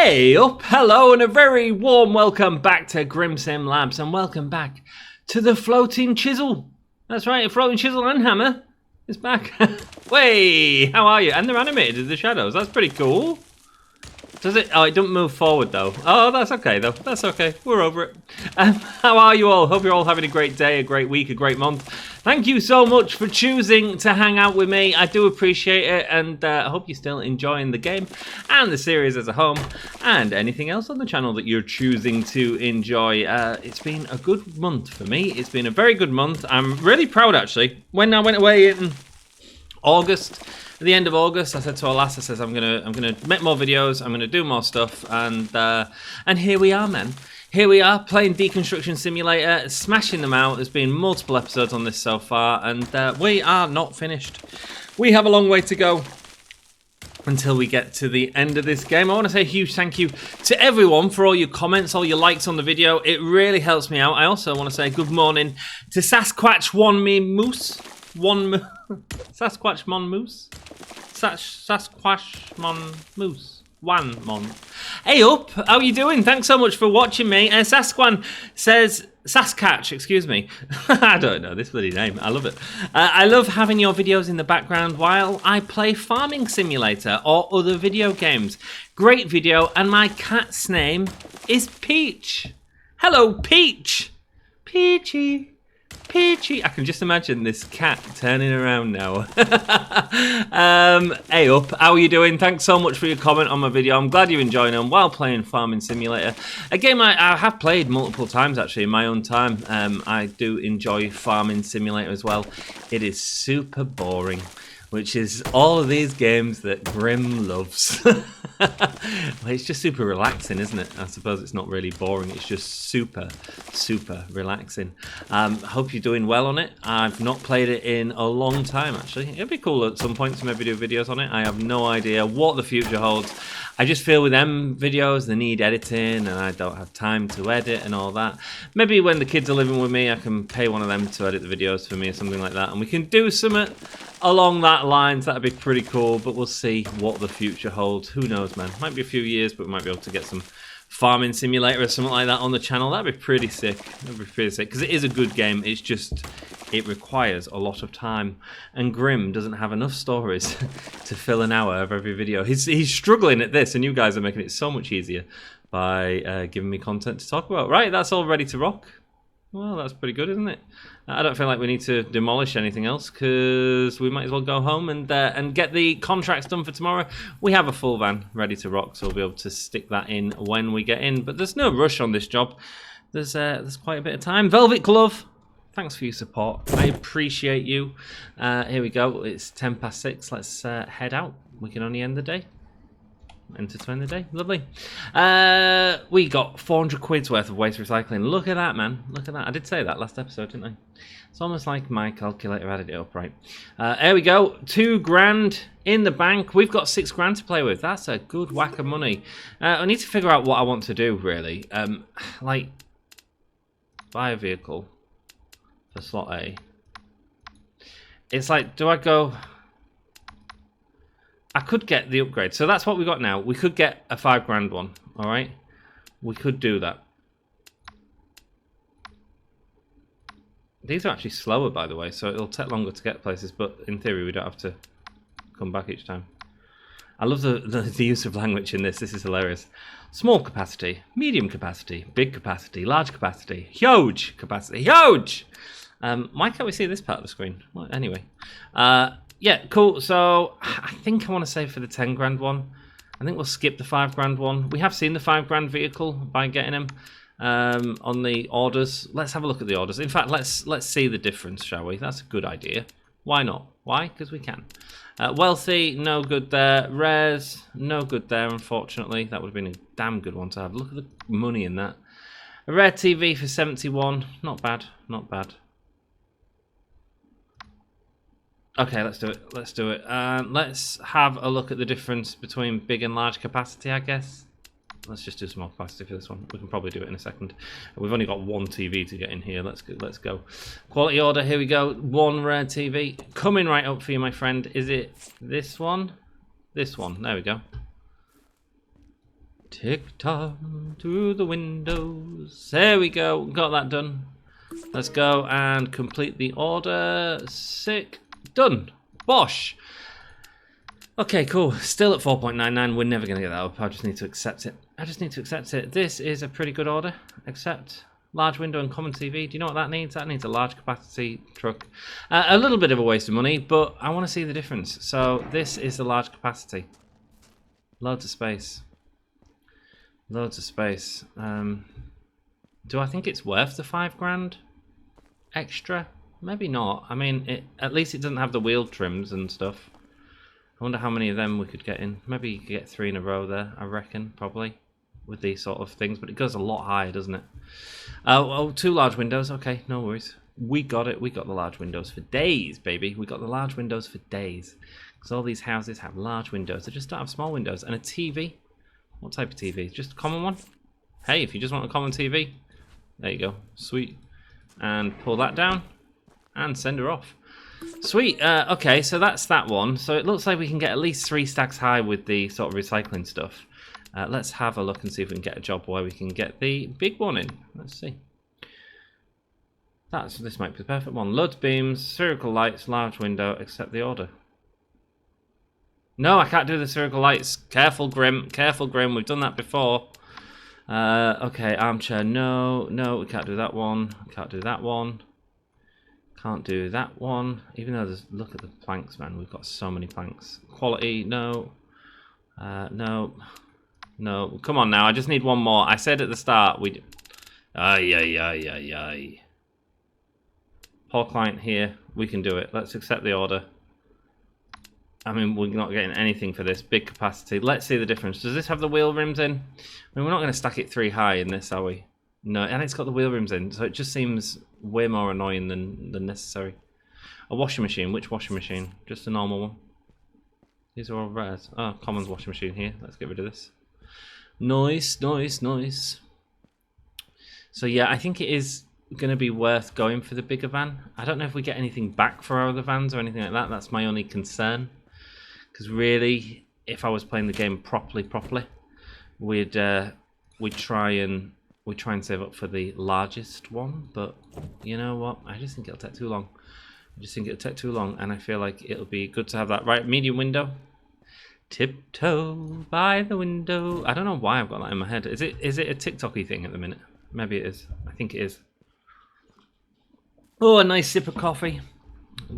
Hey up, hello, and a very warm welcome back to GrimSim Labs, and welcome back to the floating chisel. That's right, a floating chisel and hammer is back. Way, how are you? And they're animated in the shadows. That's pretty cool. Does it? Oh, it doesn't move forward though. Oh, that's okay though. That's okay. We're over it. How are you all? Hope you're all having a great day, a great week, a great month. Thank you so much for choosing to hang out with me. I do appreciate it, and I hope you're still enjoying the game and the series as a whole, and anything else on the channel that you're choosing to enjoy. It's been a good month for me. It's been a very good month. I'm really proud actually. When I went away in August, at the end of August, I said to our lass, I says, I'm gonna make more videos, I'm gonna do more stuff, and here we are, man. Here we are, playing Deconstruction Simulator, smashing them out. There's been multiple episodes on this so far, and we are not finished. We have a long way to go until we get to the end of this game. I want to say a huge thank you to everyone for all your comments, all your likes on the video. It really helps me out. I also want to say good morning to Sasquatch Moose. Sasquatch Mon Moose? Sasquatch Mon Moose. Mon. Hey up, how you doing? Thanks so much for watching me. Sasquan says, Saskatch, excuse me. I don't know this bloody name. I love it. I love having your videos in the background while I play Farming Simulator or other video games. Great video, and my cat's name is Peach. Hello, Peach. Peachy. Peachy. I can just imagine this cat turning around now. Hey up, how are you doing? Thanks so much for your comment on my video. I'm glad you're enjoying them while playing Farming Simulator. A game I have played multiple times actually in my own time. I do enjoy Farming Simulator as well. It is super boring, which is all of these games that Grim loves. Well, it's just super relaxing, isn't it? I suppose it's not really boring. It's just super, super relaxing. Hope you're doing well on it. I've not played it in a long time, actually. It'd be cool at some point to maybe do videos on it. I have no idea what the future holds. I just feel with them videos, they need editing, and I don't have time to edit and all that. Maybe when the kids are living with me, I can pay one of them to edit the videos for me or something like that, and we can do something along that lines. That'd be pretty cool, but we'll see what the future holds. Who knows, man? Might be a few years, but we might be able to get some Farming Simulator or something like that on the channel. That'd be pretty sick. That'd be pretty sick, because it is a good game. It's just, it requires a lot of time, and Grim doesn't have enough stories to fill an hour of every video. He's struggling at this, and you guys are making it so much easier by giving me content to talk about. Right, that's all ready to rock. Well, that's pretty good, isn't it? I don't feel like we need to demolish anything else, because we might as well go home and get the contracts done for tomorrow. We have a full van ready to rock, so we'll be able to stick that in when we get in. But there's no rush on this job. There's quite a bit of time. Velvet Glove, thanks for your support. I appreciate you. Here we go. It's 6:10. Let's head out. We can only end the day. Enter to end the day. Lovely. We got 400 quid's worth of waste recycling. Look at that, man. Look at that. I did say that last episode, didn't I? It's almost like my calculator added it up, right? There we go. 2 grand in the bank. We've got 6 grand to play with. That's a good whack of money. I need to figure out what I want to do, really. Like, buy a vehicle for slot A. It's like, do I go... I could get the upgrade. So that's what we got now. We could get a 5 grand one. All right. We could do that. These are actually slower, by the way, so it'll take longer to get places, but in theory we don't have to come back each time. I love the use of language in this. This is hilarious. Small capacity, medium capacity, big capacity, large capacity, huge capacity, huge! Why can't we see this part of the screen? Well, anyway. Yeah, cool. So I think I want to save for the 10 grand one. I think we'll skip the 5 grand one. We have seen the 5 grand vehicle by getting them on the orders. Let's have a look at the orders. In fact, let's see the difference, shall we? That's a good idea. Why not? Why? Because we can. Wealthy, no good there. Rares, no good there, unfortunately. That would have been a damn good one to have. Look at the money in that. A rare TV for 71. Not bad. Not bad. Okay, let's do it. Let's do it. Let's have a look at the difference between big and large capacity, I guess. Let's just do small capacity for this one. We can probably do it in a second. We've only got 1 TV to get in here. Let's go. Quality order, here we go. 1 rare TV. Coming right up for you, my friend. Is it this one? This one. There we go. Tick-tock through the windows. There we go. Got that done. Let's go and complete the order. Sick. Done. Bosh. Okay, cool. Still at 4.99. We're never going to get that up. I just need to accept it. This is a pretty good order. Accept. Large window and common TV. Do you know what that needs? That needs a large capacity truck. A little bit of a waste of money, but I want to see the difference. So this is the large capacity. Loads of space. Loads of space. Do I think it's worth the $5 extra? Maybe not. I mean, at least it doesn't have the wheel trims and stuff. I wonder how many of them we could get in. Maybe you could get 3 in a row there, I reckon, probably, with these sort of things. But it goes a lot higher, doesn't it? Oh, 2 large windows. Okay, no worries. We got it. We got the large windows for days, baby. We got the large windows for days. Because all these houses have large windows. They just don't have small windows. And a TV. What type of TV? Just a common one? Hey, if you just want a common TV, there you go. Sweet. And pull that down. And send her off. Sweet. Okay, so that's that one. So it looks like we can get at least 3 stacks high with the sort of recycling stuff. Let's have a look and see if we can get a job where we can get the big one in. Let's see. This might be the perfect one. Loads beams, spherical lights, large window, accept the order. No, I can't do the spherical lights. Careful, Grim. Careful, Grim. We've done that before. Okay, armchair. No, we can't do that one. Can't do that one. Can't do that one. Even though there's... Look at the planks, man. We've got so many planks. Quality, no. No. No. Come on now. I just need one more. I said at the start we... Ay. Poor client here. We can do it. Let's accept the order. I mean, we're not getting anything for this. Big capacity. Let's see the difference. Does this have the wheel rims in? I mean, we're not going to stack it 3 high in this, are we? No, and it's got the wheel rims in, so it just seems way more annoying than necessary. A washing machine. Which washing machine? Just a normal one. These are all rares. Oh, Commons washing machine here. Let's get rid of this. Nice. So yeah, I think it is going to be worth going for the bigger van. I don't know if we get anything back for our other vans or anything like that. That's my only concern. Because really, if I was playing the game properly, we'd try and save up for the largest one. But you know what? I just think it'll take too long. And I feel like it'll be good to have that right medium window. Tiptoe by the window. I don't know why I've got that in my head. Is it a TikTok-y thing at the minute? Maybe it is. I think it is. Oh, a nice sip of coffee.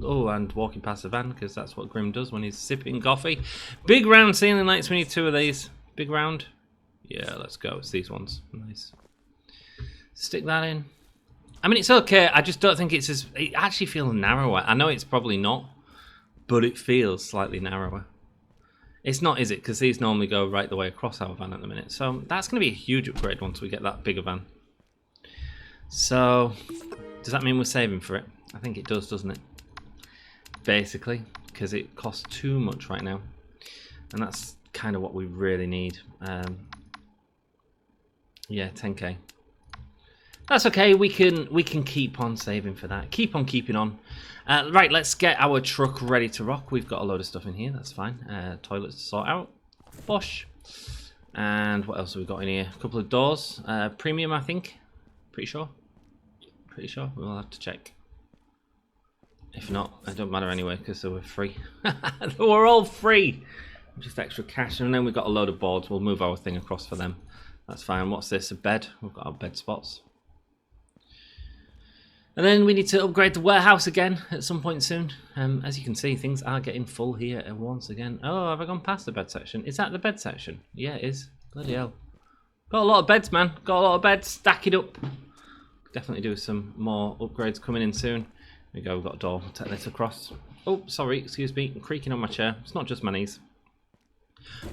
Oh, and walking past the van, because that's what Grim does when he's sipping coffee. Big round ceiling lights. We need 2 of these. Big round. Yeah, let's go. It's these ones. Nice. Stick that in. I mean, it's okay. I just don't think it's as... It actually feels narrower. I know it's probably not, but it feels slightly narrower. It's not, is it? Because these normally go right the way across our van at the minute. So that's going to be a huge upgrade once we get that bigger van. So, does that mean we're saving for it? I think it does, doesn't it? Basically, because it costs too much right now. And that's kind of what we really need. Yeah, 10k. That's okay, we can keep on saving for that. Keep on keeping on. Right, let's get our truck ready to rock. We've got a load of stuff in here, that's fine. Toilets to sort out. Bosh. And what else have we got in here? A couple of doors. Premium, I think. Pretty sure. We'll have to check. If not, it don't matter anyway, because they were free. They were all free. Just extra cash. And then we've got a load of boards. We'll move our thing across for them. That's fine. What's this? A bed. We've got our bed spots. And then we need to upgrade the warehouse again at some point soon. As you can see, things are getting full here once again. Oh, have I gone past the bed section? Is that the bed section? Yeah, it is. Bloody hell. Got a lot of beds, man. Got a lot of beds. Stack it up. Definitely do some more upgrades coming in soon. There we go. We've got a door. We'll take this across. Oh, sorry. Excuse me. I'm creaking on my chair. It's not just my knees.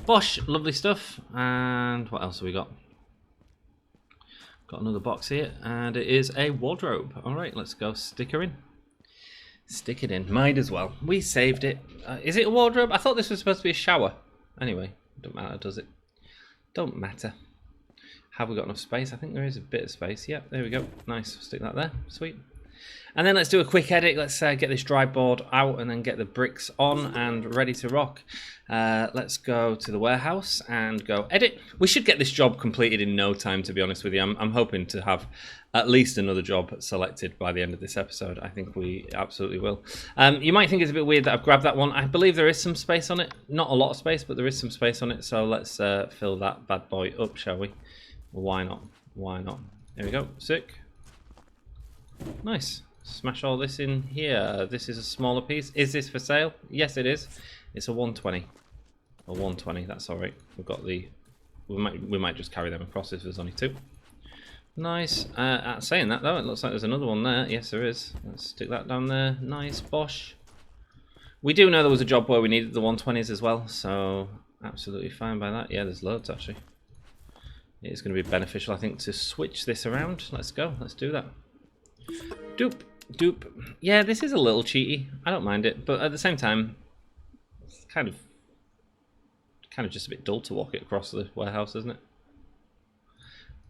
Bosh. Lovely stuff. And what else have we got? Got another box here, and it is a wardrobe. All right, let's go stick her in. Stick it in. Might as well. We saved it. Is it a wardrobe? I thought this was supposed to be a shower. Anyway, don't matter, does it? Don't matter. Have we got enough space? I think there is a bit of space. Yep, there we go. Nice. Stick that there. Sweet. And then let's do a quick edit. Let's get this dry board out and then get the bricks on and ready to rock. Let's go to the warehouse and go edit. We should get this job completed in no time, to be honest with you. I'm hoping to have at least another job selected by the end of this episode. I think we absolutely will. You might think it's a bit weird that I've grabbed that one. I believe there is some space on it. Not a lot of space, but there is some space on it. So let's fill that bad boy up, shall we? Why not? Why not? There we go. Sick. Nice. Smash all this in here. This is a smaller piece. Is this for sale? Yes, it is. It's a 120. A 120. That's all right. We've got the. We might just carry them across if there's only two. Nice. Saying that though, it looks like there's another one there. Yes, there is. Let's stick that down there. Nice. Bosh. We do know there was a job where we needed the 120s as well, so absolutely fine by that. Yeah, there's loads actually. It's going to be beneficial, I think, to switch this around. Let's go. Let's do that. Doop. Doop. Yeah, this is a little cheaty. I don't mind it, but at the same time, it's kind of just a bit dull to walk it across the warehouse, isn't it?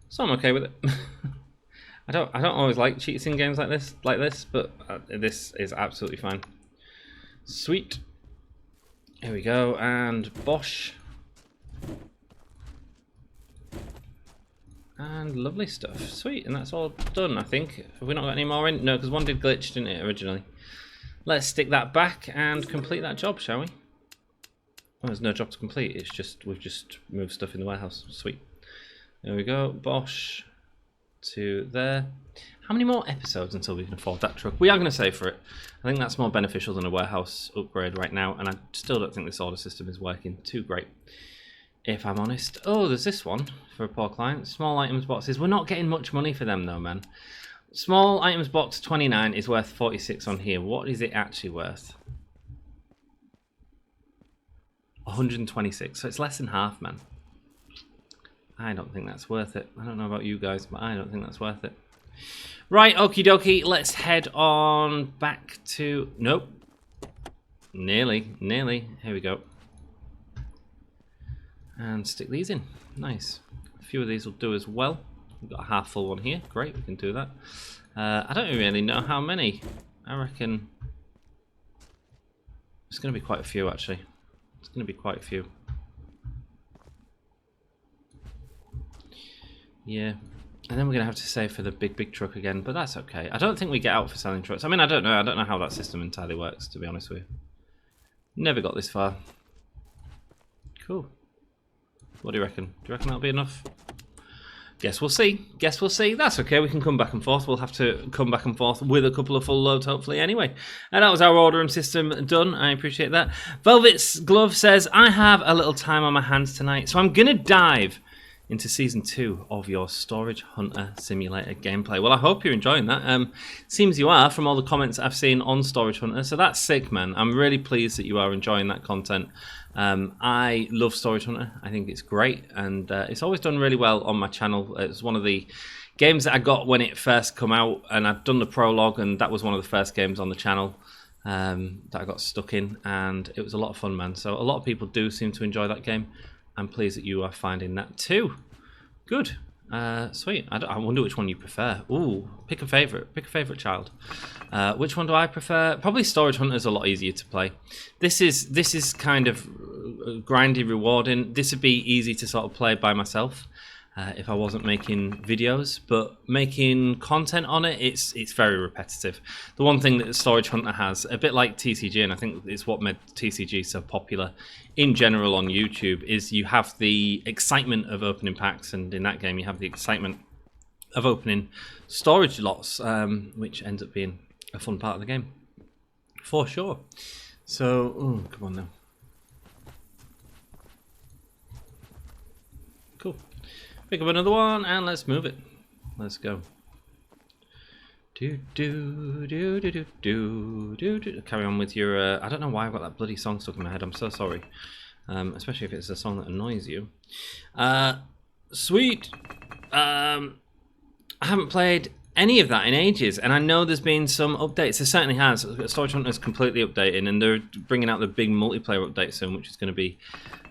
So I'm okay with it. I don't always like cheats in games like this, but this is absolutely fine. Sweet. Here we go, and bosh. And lovely stuff. Sweet, and that's all done, I think. Have we not got any more in? No, because one did glitch, didn't it, originally? Let's stick that back and complete that job, shall we? Oh, there's no job to complete. It's just, we've just moved stuff in the warehouse. Sweet. There we go. Bosh. To there. How many more episodes until we can afford that truck? We are going to save for it. I think that's more beneficial than a warehouse upgrade right now, and I still don't think this order system is working too great, if I'm honest. Oh, there's this one for a poor client. Small items boxes. We're not getting much money for them though, man. Small items box 29 is worth 46 on here. What is it actually worth? 126. So it's less than half, man. I don't think that's worth it. I don't know about you guys, but I don't think that's worth it. Right, okie dokie. Let's head on back to... Nope. Nearly. Here we go. And stick these in. Nice. A few of these will do as well. We've got a half full one here. Great, we can do that. I don't really know how many. I reckon it's going to be quite a few, actually. It's going to be quite a few. Yeah. And then we're going to have to save for the big truck again, but that's okay. I don't think we get out for selling trucks. I mean, I don't know how that system entirely works, to be honest with you. Never got this far. Cool. What do you reckon? Do you reckon that'll be enough? Guess we'll see. Guess we'll see. That's okay. We can come back and forth. We'll have to come back and forth with a couple of full loads, hopefully, anyway. And that was our ordering system done. I appreciate that. Velvet's Glove says, I have a little time on my hands tonight, so I'm going to dive into Season 2 of your Storage Hunter Simulator gameplay. Well, I hope you're enjoying that. Seems you are from all the comments I've seen on Storage Hunter, so that's sick, man. I'm really pleased that you are enjoying that content. I love Storage Hunter. I think it's great, and it's always done really well on my channel. It's one of the games that I got when it first come out, and I've done the prologue, and that was one of the first games on the channel that I got stuck in, and it was a lot of fun, man. So a lot of people do seem to enjoy that game. I'm pleased that you are finding that too. Good. Sweet. I wonder which one you prefer. Ooh, pick a favorite. Pick a favorite child. Which one do I prefer? Probably Storage Hunter is a lot easier to play. This is kind of grindy, rewarding. This would be easy to sort of play by myself if I wasn't making videos, but making content on it, it's very repetitive. The one thing that Storage Hunter has, a bit like TCG, and I think it's what made TCG so popular in general on YouTube, is you have the excitement of opening packs, and in that game you have the excitement of opening storage lots, which ends up being a fun part of the game, for sure. So, ooh, come on now. Cool. Pick up another one and let's move it. Let's go. Carry on with your. I don't know why I've got that bloody song stuck in my head. I'm so sorry. Especially if it's a song that annoys you. Sweet. I haven't played any of that in ages, and I know there's been some updates. There certainly has. Storage Hunter is completely updating, and they're bringing out the big multiplayer update soon, which is going to be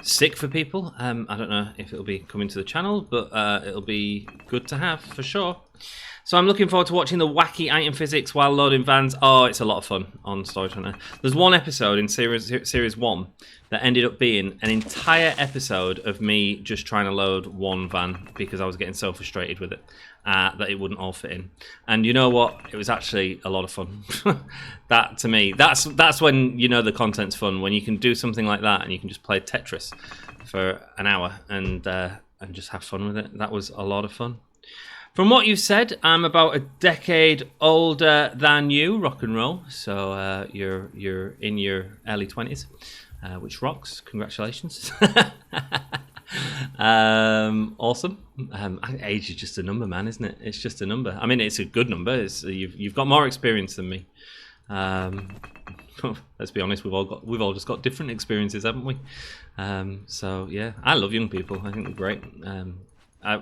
sick for people. I don't know if it'll be coming to the channel, but it'll be good to have for sure. So I'm looking forward to watching the wacky item physics while loading vans. Oh, it's a lot of fun on Storage Hunter. There's one episode in series 1 that ended up being an entire episode of me just trying to load one van because I was getting so frustrated with it that it wouldn't all fit in. And you know what? It was actually a lot of fun. That, to me, that's when you know the content's fun, when you can do something like that and you can just play Tetris for an hour and just have fun with it. That was a lot of fun. From what you've said, I'm about a decade older than you, rock and roll. So you're in your early 20s, which rocks. Congratulations. Awesome. Age is just a number, man, isn't it? It's just a number. I mean, it's a good number. You've got more experience than me. Let's be honest, we've all just got different experiences, haven't we? So yeah, I love young people. I think they're great.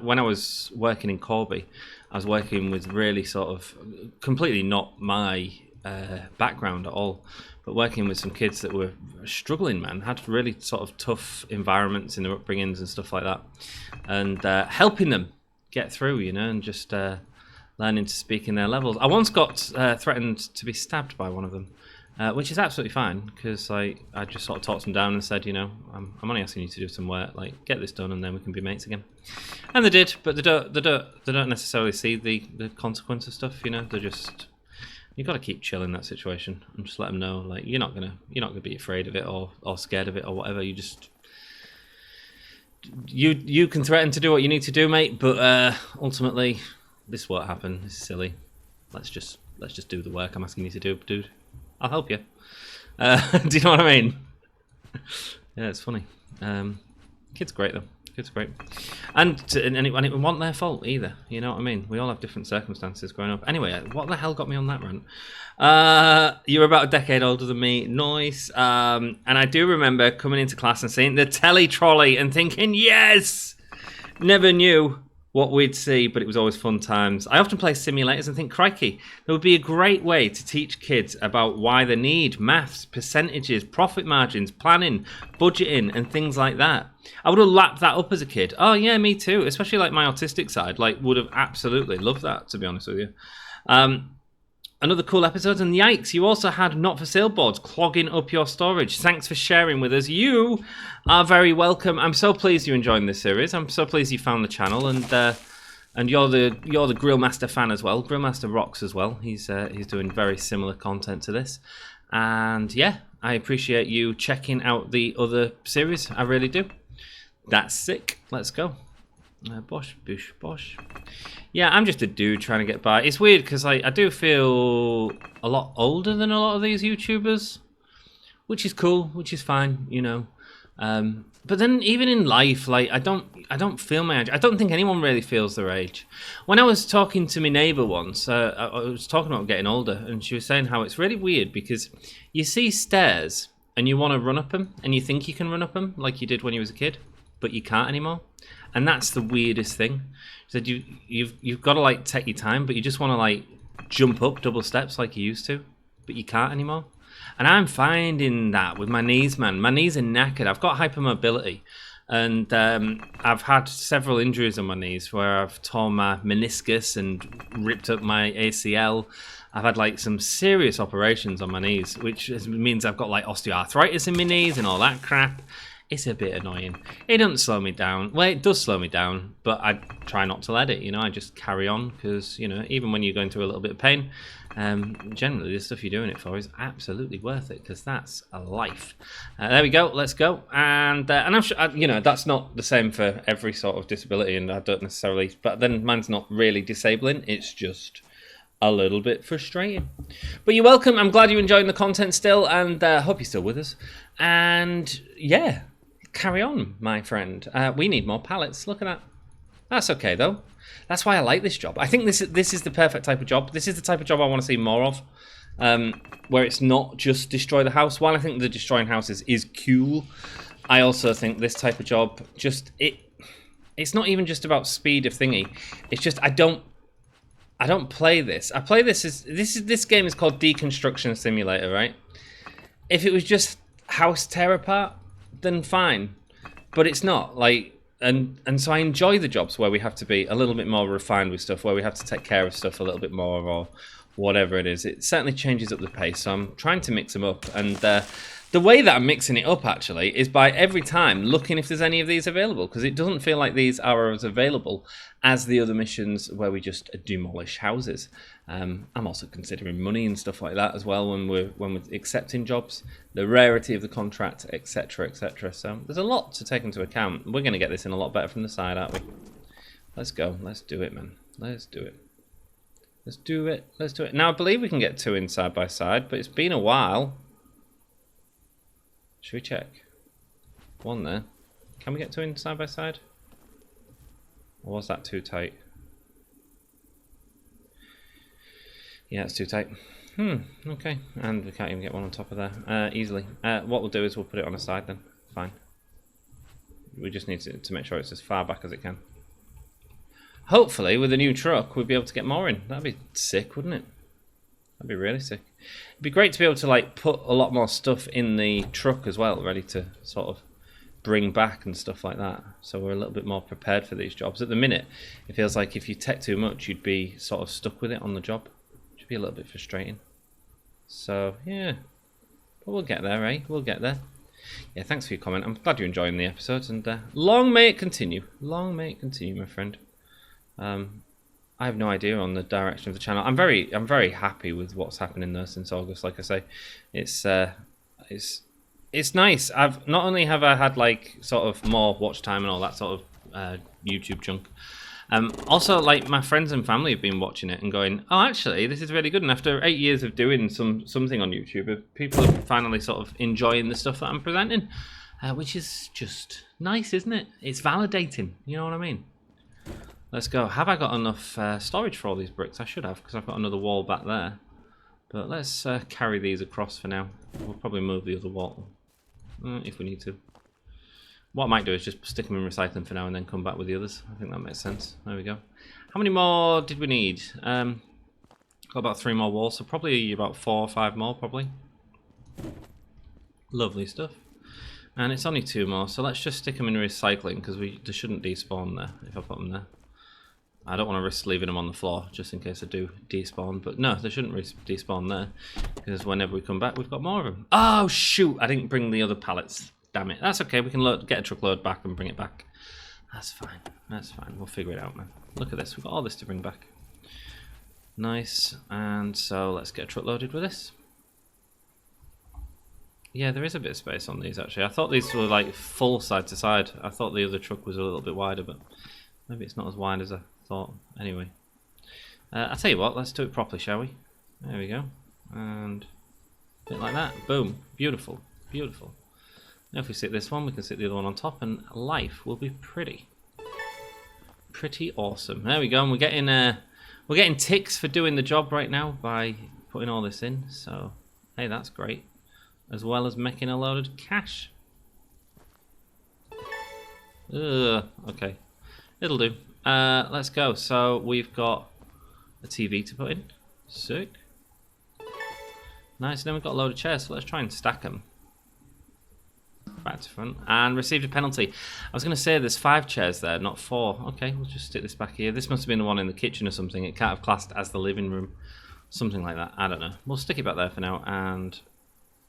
When I was working in Corby, I was working with really sort of completely not my background at all, but working with some kids that were struggling, man, had really sort of tough environments in their upbringings and stuff like that, and helping them get through, you know, and just learning to speak in their levels. I once got threatened to be stabbed by one of them, which is absolutely fine, because I just sort of talked them down and said, you know, I'm only asking you to do some work, like get this done and then we can be mates again. And they did, but they don't necessarily see the consequence of stuff, you know. They're just, you got to keep chill in that situation and just let them know, like, you're not gonna be afraid of it or scared of it or whatever. You just you can threaten to do what you need to do, mate, but ultimately this won't happen. This is silly. Let's just do the work I'm asking you to do, dude. I'll help you. Do you know what I mean? Yeah, it's funny. Kid's great though. Kid's great, and it wasn't their fault either. You know what I mean? We all have different circumstances growing up. Anyway, what the hell got me on that rant? You're about a decade older than me. Nice. And I do remember coming into class and seeing the telly trolley and thinking, yes. Never knew what we'd see, but it was always fun times. I often play simulators and think, crikey, there would be a great way to teach kids about why they need maths, percentages, profit margins, planning, budgeting, and things like that. I would have lapped that up as a kid. Oh yeah, me too. Especially like my autistic side, like would have absolutely loved that, to be honest with you. Another cool episode, and yikes, you also had not for sale boards clogging up your storage. Thanks for sharing with us. You are very welcome. I'm so pleased you're enjoying this series. I'm so pleased you found the channel, and you're the Grillmaster fan as well. Grillmaster rocks as well. He's doing very similar content to this, and yeah, I appreciate you checking out the other series. I really do. That's sick. Let's go. Bosh, boosh, bosh. Yeah, I'm just a dude trying to get by. It's weird because I do feel a lot older than a lot of these YouTubers, which is cool, which is fine, you know. But then even in life, like I don't feel my age. I don't think anyone really feels their age. When I was talking to my neighbour once, I was talking about getting older, and she was saying how it's really weird because you see stairs and you want to run up them, and you think you can run up them like you did when you was a kid, but you can't anymore. And that's the weirdest thing. She said you've got to like take your time, but you just want to like jump up double steps like you used to, but you can't anymore. And I'm finding that with my knees, man. My knees are knackered. I've got hypermobility, and I've had several injuries on my knees where I've torn my meniscus and ripped up my ACL. I've had like some serious operations on my knees, which means I've got like osteoarthritis in my knees and all that crap. It's a bit annoying. It doesn't slow me down. Well, it does slow me down, but I try not to let it, you know. I just carry on because, you know, even when you're going through a little bit of pain, generally the stuff you're doing it for is absolutely worth it because that's a life. There we go. Let's go. And I'm sure, you know, that's not the same for every sort of disability, and I don't necessarily, but then mine's not really disabling. It's just a little bit frustrating. But you're welcome. I'm glad you're enjoying the content still, and hope you're still with us. And yeah. Carry on, my friend. We need more pallets. Look at that. That's okay, though. That's why I like this job. I think this is the perfect type of job. This is the type of job I want to see more of, where it's not just destroy the house. While I think the destroying houses is cool, I also think this type of job it's not even just about speed of thingy. It's just I don't play this. I play this as this game is called Deconstruction Simulator, right? If it was just house tear apart, then fine, but it's not. Like and so I enjoy the jobs where we have to be a little bit more refined with stuff, where we have to take care of stuff a little bit more, or whatever it is. It certainly changes up the pace, so I'm trying to mix them up. And the way that I'm mixing it up, actually, is by every time looking if there's any of these available, because it doesn't feel like these are as available as the other missions where we just demolish houses. I'm also considering money and stuff like that as well when we're accepting jobs, the rarity of the contract, etc., etc. So there's a lot to take into account. We're going to get this in a lot better from the side, aren't we? Let's go. Let's do it, man. Let's do it. Let's do it. Let's do it. Now, I believe we can get 2 in side by side, but it's been a while. Should we check? 1 there. Can we get 2 in side by side? Or was that too tight? Yeah, it's too tight. Okay. And we can't even get 1 on top of there easily. What we'll do is we'll put it on a side then. Fine. We just need to make sure it's as far back as it can. Hopefully, with a new truck, we'll be able to get more in. That'd be sick, wouldn't it? That'd be really sick. It'd be great to be able to like put a lot more stuff in the truck as well, ready to sort of bring back and stuff like that. So we're a little bit more prepared for these jobs. At the minute, it feels like if you tech too much, you'd be sort of stuck with it on the job. Which would be a little bit frustrating. So, yeah. But we'll get there, eh? We'll get there. Yeah, thanks for your comment. I'm glad you're enjoying the episodes, and long may it continue. Long may it continue, my friend. I have no idea on the direction of the channel. I'm very happy with what's happening there since August. Like I say, it's nice. I've not only have I had like sort of more watch time and all that sort of YouTube junk. Also, like my friends and family have been watching it and going, "Oh, actually, this is really good." And after 8 years of doing something on YouTube, people are finally sort of enjoying the stuff that I'm presenting, which is just nice, isn't it? It's validating. You know what I mean? Let's go. Have I got enough storage for all these bricks? I should have, because I've got another wall back there. But let's carry these across for now. We'll probably move the other wall if we need to. What I might do is just stick them in recycling for now and then come back with the others. I think that makes sense. There we go. How many more did we need? Got about 3 more walls, so probably about 4 or 5 more, probably. Lovely stuff. And it's only 2 more, so let's just stick them in recycling, because they shouldn't despawn there if I put them there. I don't want to risk leaving them on the floor just in case I do despawn, but no, they shouldn't despawn there, because whenever we come back, we've got more of them. Oh shoot! I didn't bring the other pallets. Damn it. That's okay. We can get a truckload back and bring it back. That's fine. That's fine. We'll figure it out, man. Look at this. We've got all this to bring back. Nice. And so let's get a truck loaded with this. Yeah, there is a bit of space on these actually. I thought these were like full side to side. I thought the other truck was a little bit wider, but maybe it's not as wide as I thought. Anyway, I'll tell you what, let's do it properly, shall we? There we go. And a bit like that. Boom. Beautiful. Beautiful. Now if we sit this one, we can sit the other one on top, and life will be pretty awesome. There we go. And we're getting ticks for doing the job right now by putting all this in. So hey, that's great. As well as making a load of cash. Okay, it'll do. Let's go. So we've got a TV to put in. Sick. Nice. And then we've got a load of chairs. So let's try and stack them. Back to front. And received a penalty. I was going to say there's 5 chairs there, not 4. Okay, we'll just stick this back here. This must have been the one in the kitchen or something. It can't have classed as the living room. Something like that. I don't know. We'll stick it back there for now, and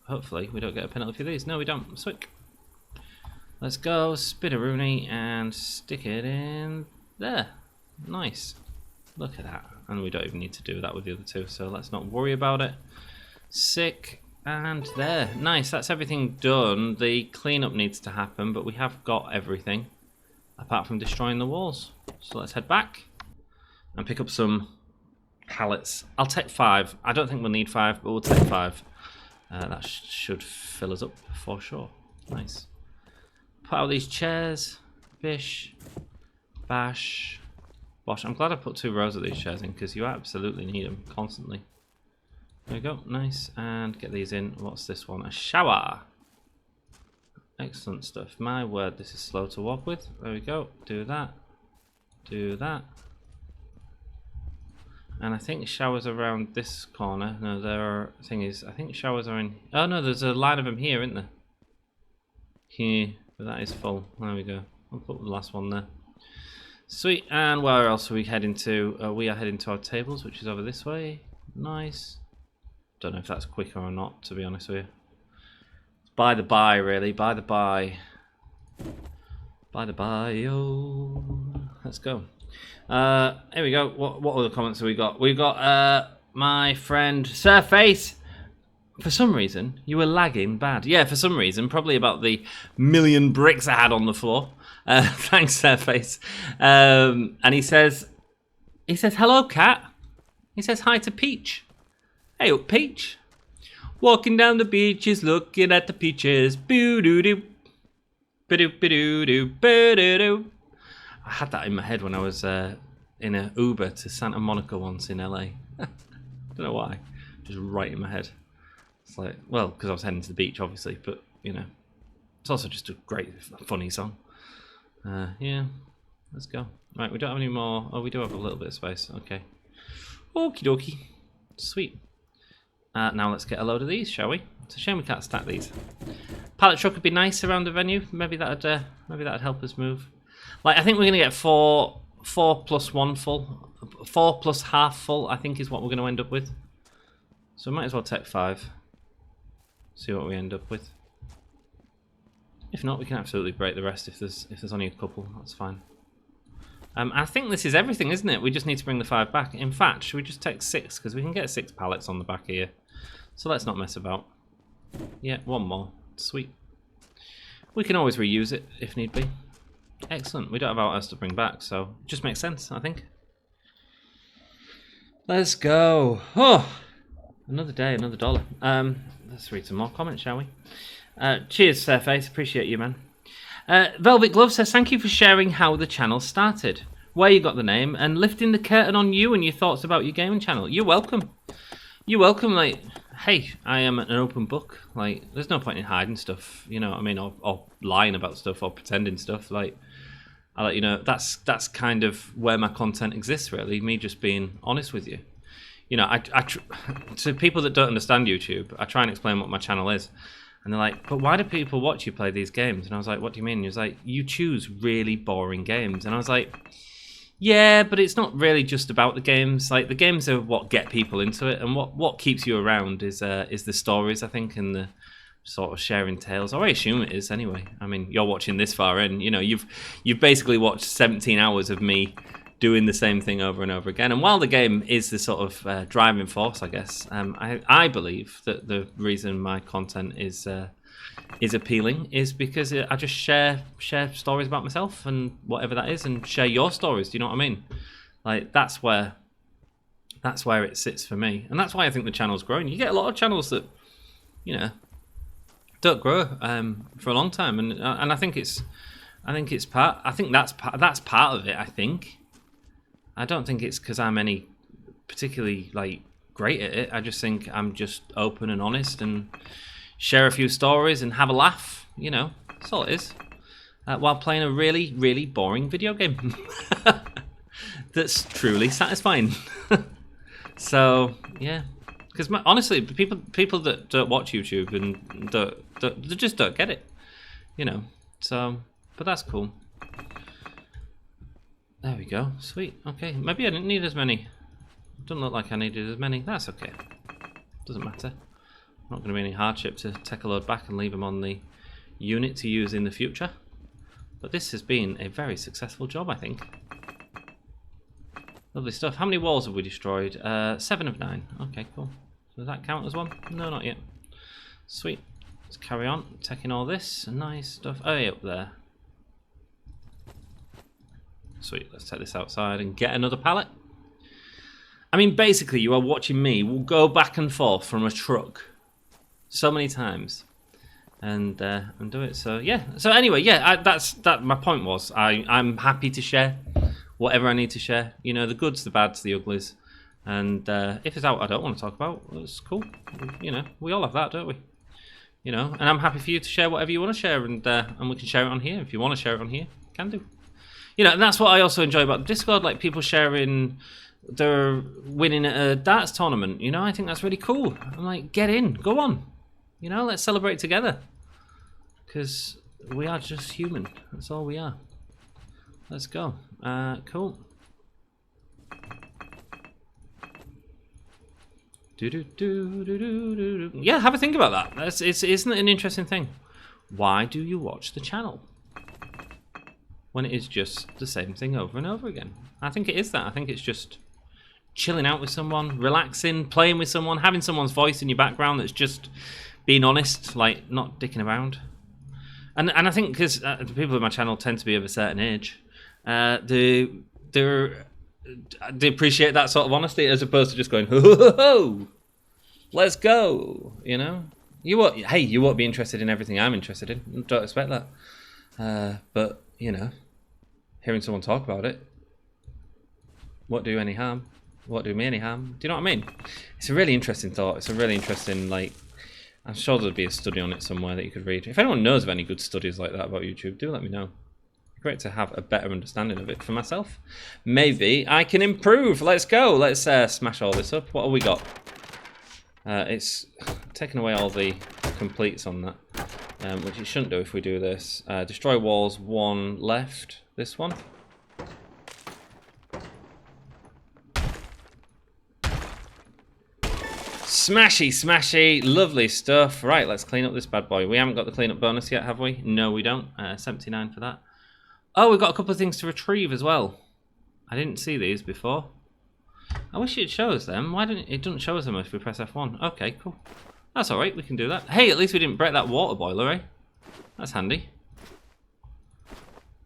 hopefully we don't get a penalty for these. No, we don't. Swick. Let's go. Spitteroonie and stick it in there. Nice. Look at that. And we don't even need to do that with the other 2, so let's not worry about it. Sick. And there. Nice. That's everything done. The cleanup needs to happen, but we have got everything apart from destroying the walls. So let's head back and pick up some pallets. I'll take 5. I don't think we'll need 5, but we'll take 5. That should fill us up for sure. Nice. Put out these chairs. Bish. Bash. Bosh. I'm glad I put 2 rows of these chairs in, because you absolutely need them constantly. There we go. Nice. And get these in. What's this one? A shower. Excellent stuff. My word, this is slow to walk with. There we go. Do that. Do that. And I think showers around this corner. No, there are... thing is, I think showers are in... oh no, there's a line of them here, isn't there? Here. But that is full. There we go. I'll put the last one there. Sweet. And where else are we heading to? We are heading to our tables, which is over this way. Nice. Don't know if that's quicker or not, to be honest with you. It's by the by, really. By the by. By the by, yo. Let's go. Here we go. What other comments have we got? We've got my friend Surface. For some reason, you were lagging bad. Yeah, for some reason. Probably about the million bricks I had on the floor. Thanks, Surface. And he says, hello, cat. He says hi to Peach. Hey up, Peach. Walking down the beaches, looking at the peaches. Boo-doo-doo. Ba-doo-ba-doo-doo. Ba-doo-doo. I had that in my head when I was in an Uber to Santa Monica once in LA. Don't know why. Just right in my head. It's like, well, because I was heading to the beach, obviously, but, you know, it's also just a great, funny song. Yeah, let's go. Right, we don't have any more. Oh, we do have a little bit of space. Okay. Okie dokie. Sweet. Now let's get a load of these, shall we? It's a shame we can't stack these. Pallet truck would be nice around the venue. Maybe that'd help us move. Like, I think we're gonna get four plus one full, 4 plus half full. I think is what we're gonna end up with. So we might as well take 5. See what we end up with. If not, we can absolutely break the rest. If there's only a couple, that's fine. I think this is everything, isn't it? We just need to bring the 5 back. In fact, should we just take 6? Because we can get 6 pallets on the back here. So let's not mess about. Yeah, 1 more. Sweet. We can always reuse it if need be. Excellent. We don't have what else to bring back, so it just makes sense, I think. Let's go. Oh, another day, another dollar. Let's read some more comments, shall we? Cheers, Surface. Appreciate you, man. Velvet Glove says, thank you for sharing how the channel started, where you got the name, and lifting the curtain on you and your thoughts about your gaming channel. You're welcome. You're welcome. Like, hey, I am an open book. Like, there's no point in hiding stuff, you know what I mean, or lying about stuff or pretending stuff. Like, I let you know, that's kind of where my content exists, really. Me just being honest with you. You know, to people that don't understand YouTube, I try and explain what my channel is. And they're like, but why do people watch you play these games? And I was like, what do you mean? He was like, you choose really boring games. And I was like, yeah, but it's not really just about the games. Like, the games are what get people into it. And what keeps you around is the stories, I think, and the sort of sharing tales. Or I assume it is anyway. I mean, you're watching this far in. You know, you've basically watched 17 hours of me doing the same thing over and over again. And while the game is the sort of driving force, I guess, I believe that the reason my content is appealing is because I just share stories about myself and whatever that is, and share your stories. Do you know what I mean? Like, that's where it sits for me, and that's why I think the channel's growing. You get a lot of channels that, you know, don't grow for a long time, and I think that's part of it. I don't think it's because I'm any particularly like great at it. I just think I'm just open and honest and share a few stories and have a laugh. You know, that's all it is. While playing a really, really boring video game that's truly satisfying. So yeah, because honestly, people that don't watch YouTube and they just don't get it. You know, so but that's cool. There we go. Sweet. Okay. Maybe I didn't need as many. Doesn't look like I needed as many. That's okay. Doesn't matter. Not going to be any hardship to take a load back and leave them on the unit to use in the future. But this has been a very successful job, I think. Lovely stuff. How many walls have we destroyed? 7 of 9. Okay, cool. Does that count as one? No, not yet. Sweet. Let's carry on. Taking all this. Nice stuff. Oh, yeah, up there. Sweet, let's take this outside and get another pallet. I mean, basically, you are watching me. We'll go back and forth from a truck so many times and do it. So yeah. So anyway, yeah. My point was, I'm happy to share whatever I need to share. You know, the goods, the bads, the uglies, and if it's out I don't want to talk about, it's cool. You know, we all have that, don't we? You know, and I'm happy for you to share whatever you want to share, and we can share it on here if you want to share it on here. Can do. You know, and that's what I also enjoy about the Discord, like people sharing they're winning at a darts tournament. You know, I think that's really cool. I'm like, get in, go on. You know, let's celebrate together. Because we are just human. That's all we are. Let's go. Cool. Yeah, have a think about that. Isn't it an interesting thing? Why do you watch the channel when it is just the same thing over and over again? I think it is that. I think it's just chilling out with someone, relaxing, playing with someone, having someone's voice in your background that's just being honest, like not dicking around. And I think because the people on my channel tend to be of a certain age, they appreciate that sort of honesty as opposed to just going, ho, ho, ho, let's go, you know? You won't be interested in everything I'm interested in. Don't expect that. But, you know, hearing someone talk about it won't do any harm. Won't do me any harm. Do you know what I mean? It's a really interesting thought. It's a really interesting, like, I'm sure there'd be a study on it somewhere that you could read. If anyone knows of any good studies like that about YouTube, do let me know. Great to have a better understanding of it for myself. Maybe I can improve. Let's go. Let's smash all this up. What have we got? It's taken away all the completes on that, which it shouldn't do if we do this. Destroy walls, 1 left. This one. Smashy, smashy, lovely stuff. Right, let's clean up this bad boy. We haven't got the cleanup bonus yet, have we? No, we don't. 79 for that. Oh, we've got a couple of things to retrieve as well. I didn't see these before. I wish it show us them. Why didn't it? Doesn't show us them if we press F1. Okay, cool. That's all right. We can do that. Hey, at least we didn't break that water boiler, eh? That's handy.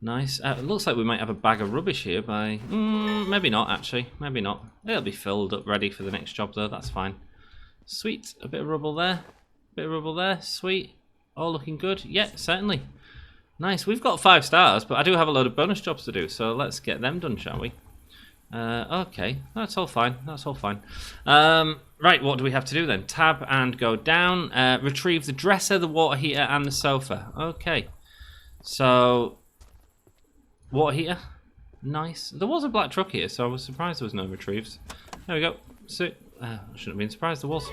Nice. It looks like we might have a bag of rubbish here by... maybe not, actually. Maybe not. It'll be filled up, ready for the next job, though. That's fine. Sweet. A bit of rubble there. Bit of rubble there. Sweet. All looking good. Yeah, certainly. Nice. We've got 5 stars, but I do have a load of bonus jobs to do, so let's get them done, shall we? Okay. That's all fine. That's all fine. Right, what do we have to do then? Tab and go down. Retrieve the dresser, the water heater, and the sofa. Okay. So, water heater. Nice. There was a black truck here, so I was surprised there was no retrieves. There we go. So, I shouldn't have been surprised there was.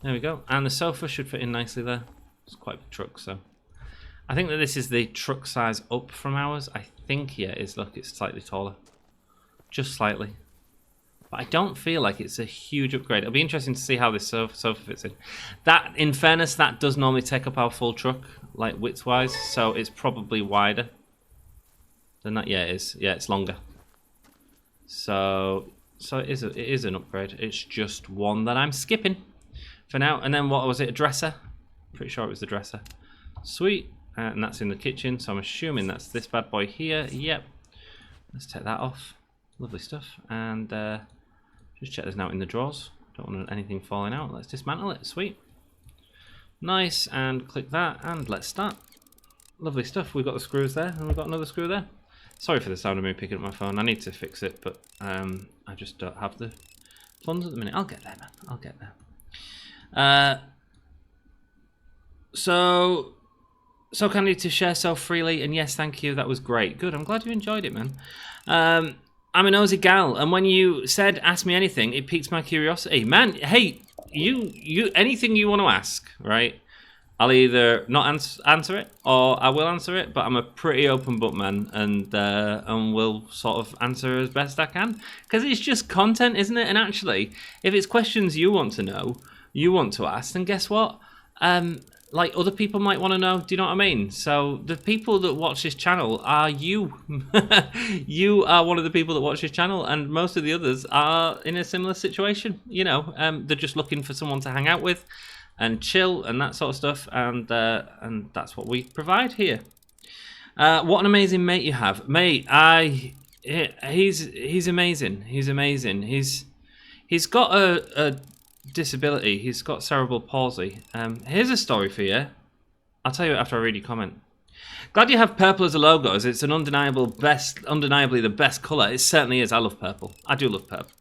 There we go. And the sofa should fit in nicely there. It's quite a big truck, so. I think that this is the truck size up from ours. I think, yeah, it is. Look, it's slightly taller. Just slightly. But I don't feel like it's a huge upgrade. It'll be interesting to see how this sofa fits in. That, in fairness, that does normally take up our full truck, like width-wise, so it's probably wider than that. Yeah, it is. Yeah, it's longer. So it is an upgrade. It's just one that I'm skipping for now. And then what was it? A dresser? Pretty sure it was the dresser. Sweet. And that's in the kitchen, so I'm assuming that's this bad boy here. Yep. Let's take that off. Lovely stuff. And just check there's now in the drawers. Don't want anything falling out. Let's dismantle it. Sweet. Nice. And click that. And let's start. Lovely stuff. We've got the screws there, and we've got another screw there. Sorry for the sound of me picking up my phone. I need to fix it, but I just don't have the funds at the minute. I'll get there, man. I'll get there. So kind to share so freely, and yes, thank you. That was great. Good. I'm glad you enjoyed it, man. I'm a nosy gal, and when you said ask me anything, it piqued my curiosity, man. Hey, you anything you want to ask, right? I'll either not answer it, or I will answer it. But I'm a pretty open book, man, and will sort of answer as best I can, because it's just content, isn't it? And actually, if it's questions you want to know, you want to ask, then guess what? Like other people might want to know. Do you know what I mean? So the people that watch this channel are you. You are one of the people that watch this channel, and most of the others are in a similar situation. You know, they're just looking for someone to hang out with and chill and that sort of stuff, and that's what we provide here. What an amazing mate you have, mate. He's amazing. He's amazing. He's got a disability. He's got cerebral palsy. Here's a story for you. I'll tell you after I read your comment. Glad you have purple as a logo, as it's an undeniably the best colour. It certainly is. I love purple. I do love purple.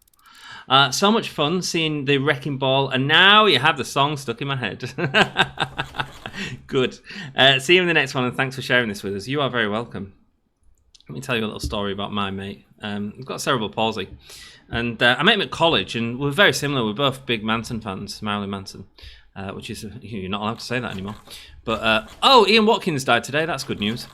So much fun seeing the wrecking ball, and now you have the song stuck in my head. Good. See you in the next one, and thanks for sharing this with us. You are very welcome. Let me tell you a little story about my mate. He's got cerebral palsy. And I met him at college, and we're very similar. We're both big Manson fans, Marilyn Manson. which is, you're not allowed to say that anymore. But, oh, Ian Watkins died today. That's good news.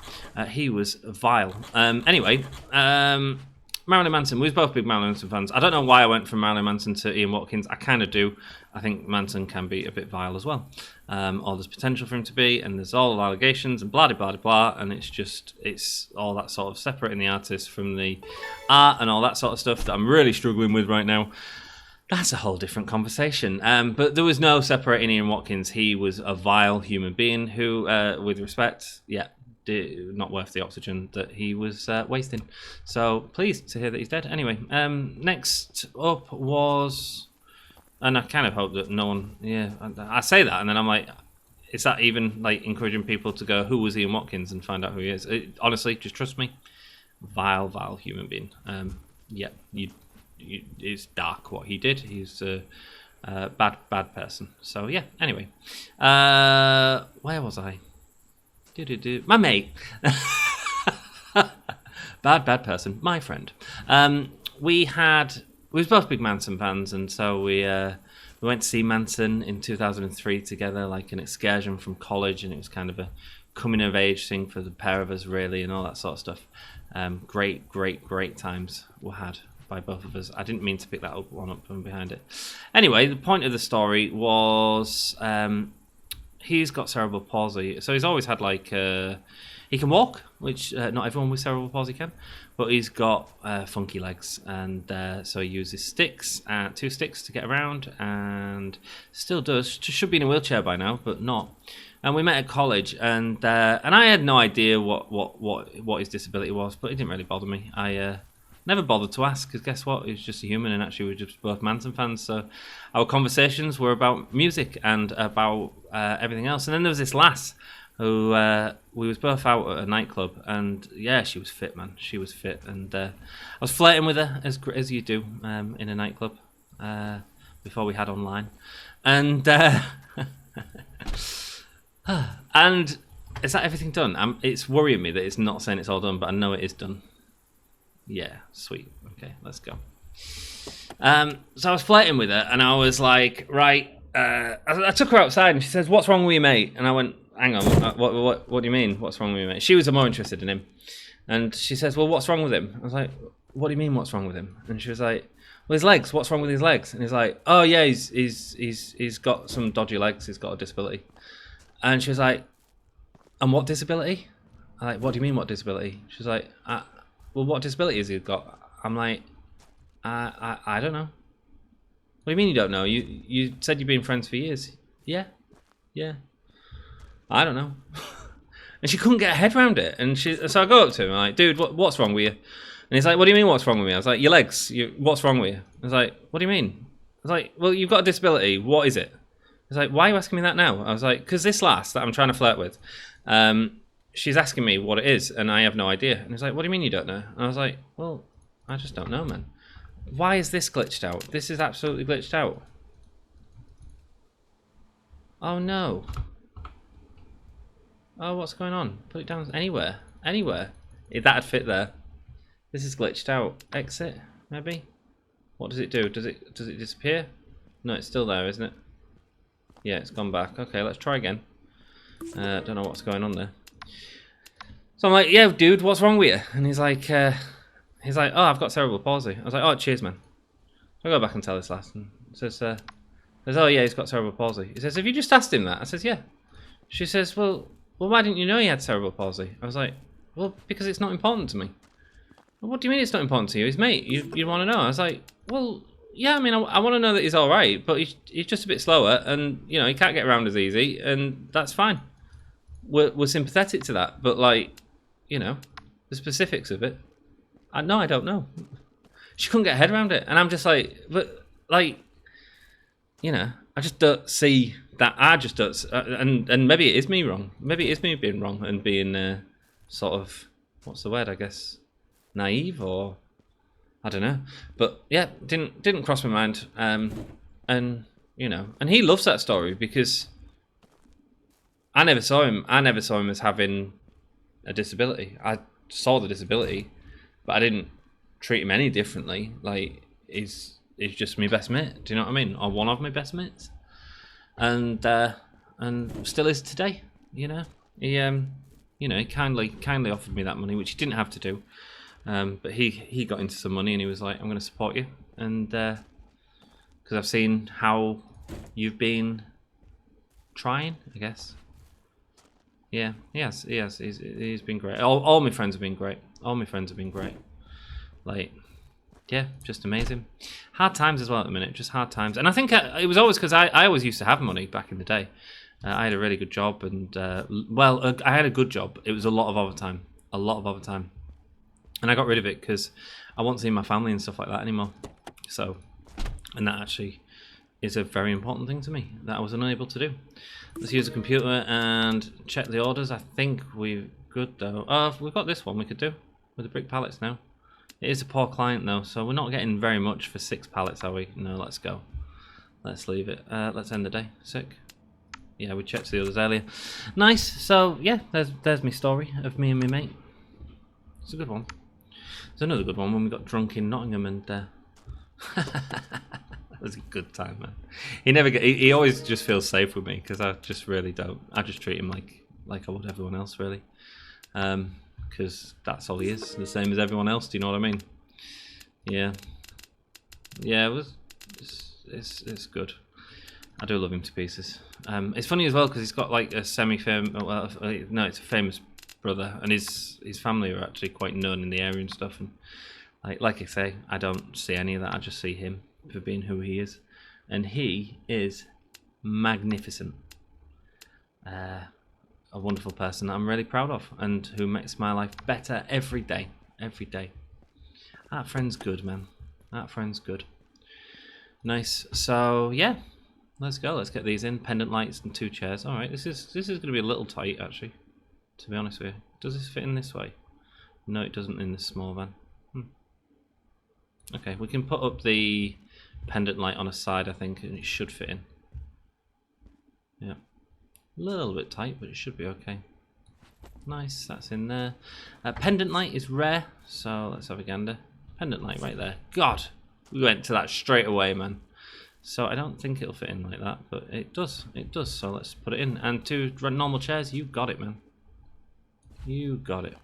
He was vile. Anyway, Marilyn Manson. We was both big Marilyn Manson fans. I don't know why I went from Marilyn Manson to Ian Watkins. I kind of do. I think Manson can be a bit vile as well. Or there's potential for him to be, and there's all allegations and blah, blah, blah, blah, and it's all that sort of separating the artist from the art and all that sort of stuff that I'm really struggling with right now. That's a whole different conversation. But there was no separating Ian Watkins. He was a vile human being who, with respect, not worth the oxygen that he was wasting. So pleased to hear that he's dead. Anyway, next up was, and I kind of hope that no one, I say that and then I'm like, is that even like encouraging people to go, who was Ian Watkins, and find out who he is? Honestly, just trust me. Vile human being. It's dark what he did. He's a bad person. So yeah, anyway. Where was I? My mate. bad person. My friend. We was both big Manson fans, and so we went to see Manson in 2003 together, like an excursion from college, and it was kind of a coming of age thing for the pair of us, really, and all that sort of stuff. Great times were had by both of us. I didn't mean to pick that one up from behind it. Anyway, the point of the story was he's got cerebral palsy, so he's always had like he can walk, which not everyone with cerebral palsy can, but he's got funky legs, and so he uses sticks, 2 sticks to get around, and still does. Should be in a wheelchair by now, but not. And we met at college, and I had no idea what his disability was, but it didn't really bother me. I never bothered to ask, because guess what? He was just a human, and actually we were just both Manson fans, so our conversations were about music and about everything else. And then there was this lass who we was both out at a nightclub, and yeah, she was fit, man. She was fit, and I was flirting with her, as you do in a nightclub, before we had online. And and is that everything done? It's worrying me that it's not saying it's all done, but I know it is done. Yeah, sweet. Okay, let's go. So I was flirting with her, and I was like, right. I took her outside, and she says, "What's wrong with you, mate?" And I went, "Hang on, what do you mean? What's wrong with you, mate?" She was more interested in him, and she says, "Well, what's wrong with him?" I was like, "What do you mean, what's wrong with him?" And she was like, "Well, his legs. What's wrong with his legs?" And he's like, "Oh yeah, he's got some dodgy legs. He's got a disability." And she was like, "And what disability?" I'm like, "What do you mean, what disability?" She's like, "Well, what disability has he got?" I'm like, I don't know. What do you mean you don't know? You said you've been friends for years. Yeah. I don't know. And she couldn't get her head around it. And so I go up to him, I'm like, "Dude, what's wrong with you?" And he's like, "What do you mean, what's wrong with me?" I was like, "Your legs. What's wrong with you?" I was like, "What do you mean?" I was like, "Well, you've got a disability. What is it?" He's like, "Why are you asking me that now?" I was like, "Because this lass that I'm trying to flirt with, she's asking me what it is, and I have no idea." And he's like, "What do you mean you don't know?" And I was like, "Well, I just don't know, man. Why is this glitched out? This is absolutely glitched out." Oh no. Oh, what's going on? Put it down anywhere. That'd fit there. This is glitched out. Exit, maybe? What does it do? Does it disappear? No, it's still there, isn't it? Yeah, it's gone back. Okay, let's try again. Don't know what's going on there. So I'm like, "Yeah, dude, what's wrong with you?" And he's like, "Oh, I've got cerebral palsy." I was like, "Oh, cheers, man." So I go back and tell this last, and says, "Oh yeah, he's got cerebral palsy." He says, "Have you just asked him that?" I says, "Yeah." She says, well, why didn't you know he had cerebral palsy?" I was like, "Well, because it's not important to me." "Well, what do you mean it's not important to you? His mate, you want to know?" I was like, "Well, yeah, I mean, I want to know that he's all right, but he's just a bit slower, and you know, he can't get around as easy, and that's fine. We're sympathetic to that, but like, you know, the specifics of it, I don't know." She couldn't get her head around it, and I'm just like, but like, you know, I just don't see that. I just don't, and maybe it is me wrong. Maybe it is me being wrong and being sort of, what's the word? I guess naive, or I don't know. But yeah, didn't cross my mind. And you know, and he loves that story because I never saw him as having a disability. I saw the disability, but I didn't treat him any differently. Like he's just my best mate. Do you know what I mean? Or one of my best mates. and still is today. You know, he he kindly offered me that money, which he didn't have to do, but he got into some money and he was like, I'm going to support you, and because I've seen how you've been trying, I guess. Yeah, yes, he's been great. All my friends have been great. All my friends have been great. Like, yeah, just amazing. Hard times as well at the minute, just hard times. And I think it was always because I always used to have money back in the day. I had a really good job, and I had a good job. It was a lot of overtime, and I got rid of it because I wasn't seeing my family and stuff like that anymore. So, and that actually is a very important thing to me that I was unable to do. Let's use a computer and check the orders. I think we're good though. Oh, we've got this one we could do with the brick pallets now. It is a poor client though, so we're not getting very much for 6 pallets, are we? No, let's go. Let's leave it. Let's end the day. Sick. Yeah, we checked the others earlier. Nice. So yeah, there's my story of me and my mate. It's a good one. There's another good one when we got drunk in Nottingham and that was a good time, man. He always just feels safe with me because I just really don't. I just treat him like I would everyone else, really. Because that's all he is, the same as everyone else. Do you know what I mean? Yeah. It's good. I do love him to pieces. It's funny as well because he's got like a semi-famous. Well, no, it's a famous brother, and his family are actually quite known in the area and stuff. And like I say, I don't see any of that. I just see him for being who he is, and he is magnificent. A wonderful person that I'm really proud of, and who makes my life better every day. Every day. That friend's good, man. That friend's good. Nice. So yeah, let's go. Let's get these in. Pendant lights and 2 chairs. All right. This is going to be a little tight, actually. To be honest with you, does this fit in this way? No, it doesn't in this small van. Okay, we can put up the pendant light on a side, I think, and it should fit in. Yeah. A little bit tight, but it should be okay. Nice, that's in there. Pendant light is rare, so let's have a gander. Pendant light right there. God, we went to that straight away, man. So I don't think it'll fit in like that, but it does. It does, so let's put it in. And 2 normal chairs, you got it, man. You got it.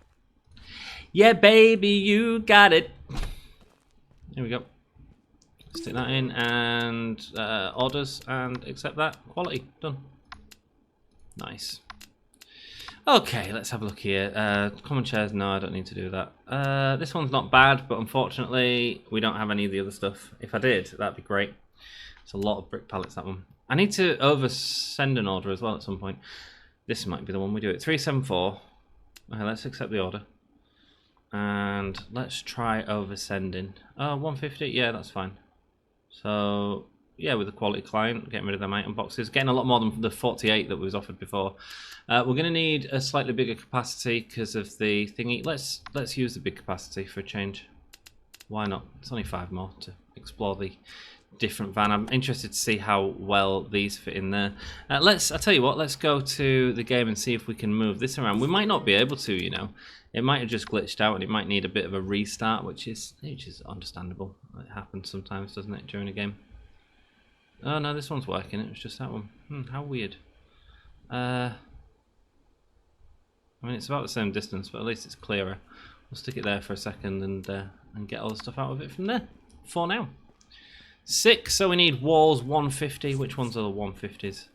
Yeah, baby, you got it. Here we go. Stick that in and orders and accept that. Quality, done. Nice. Okay, let's have a look here. Common chairs, no, I don't need to do that. This one's not bad, but unfortunately we don't have any of the other stuff. If I did, that'd be great. It's a lot of brick pallets, that one. I need to oversend an order as well at some point. This might be the one we do it. 374. Okay, let's accept the order. And let's try oversending. Oh, 150? Yeah, that's fine. So, yeah, with the quality client, getting rid of them item boxes. Getting a lot more than the 48 that was offered before. We're going to need a slightly bigger capacity because of the thingy. Let's use the big capacity for a change. Why not? It's only 5 more to explore the different van. I'm interested to see how well these fit in there. I'll tell you what, let's go to the game and see if we can move this around. We might not be able to, you know. It might have just glitched out and it might need a bit of a restart, which is understandable. It happens sometimes, doesn't it, during a game? Oh no, this one's working. It was just that one. How weird. I mean, it's about the same distance, but at least it's clearer. We'll stick it there for a second and get all the stuff out of it from there. For now. 6, so we need walls 150. Which ones are the 150s?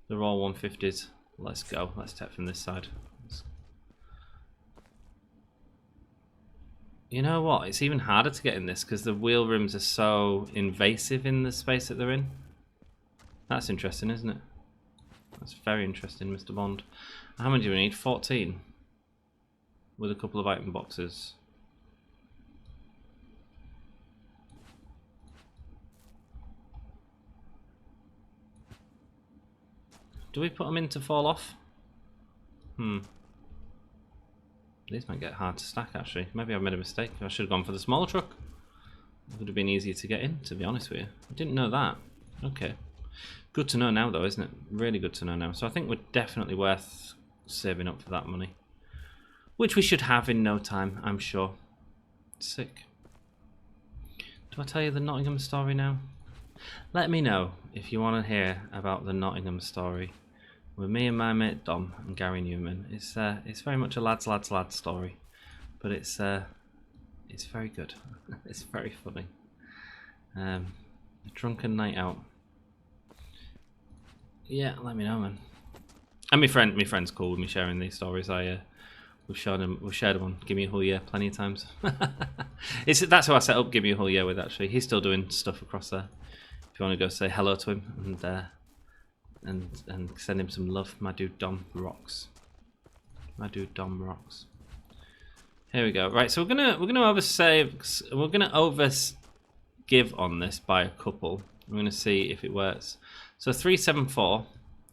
They're all 150s. Let's go. Let's take from this side. You know what? It's even harder to get in this because the wheel rims are so invasive in the space that they're in. That's interesting, isn't it? That's very interesting, Mr. Bond. How many do we need? 14. With a couple of item boxes. Do we put them in to fall off? These might get hard to stack, actually. Maybe I've made a mistake. I should have gone for the smaller truck. It would have been easier to get in, to be honest with you. I didn't know that. Okay. Good to know now, though, isn't it? Really good to know now. So I think we're definitely worth saving up for that money. Which we should have in no time, I'm sure. Sick. Do I tell you the Nottingham story now? let me know if you want to hear about the Nottingham story with me and my mate Dom and Gary Newman. It's very much a lads story, but it's very good. It's very funny. A drunken night out. Yeah, let me know, man. And my friend's cool with me sharing these stories. We've shared them on Give Me a Whole Year plenty of times. That's who I set up Give Me a Whole Year with, actually. He's still doing stuff across there. If you want to go say hello to him and send him some love, my dude Dom rocks. My dude Dom rocks. Here we go. Right, so we're gonna oversave. We're gonna overgive on this by a couple. We're gonna see if it works. So 374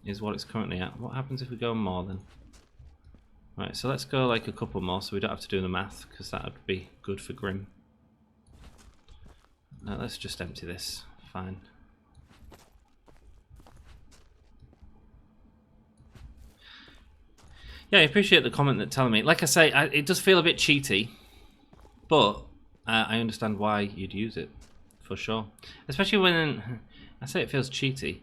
is what it's currently at. What happens if we go more then? Right, so let's go like a couple more so we don't have to do the math, because that would be good for Grim. Let's just empty this. Fine. Yeah, I appreciate the comment that telling me. Like I say, it does feel a bit cheaty, but I understand why you'd use it, for sure. Especially when I say it feels cheaty,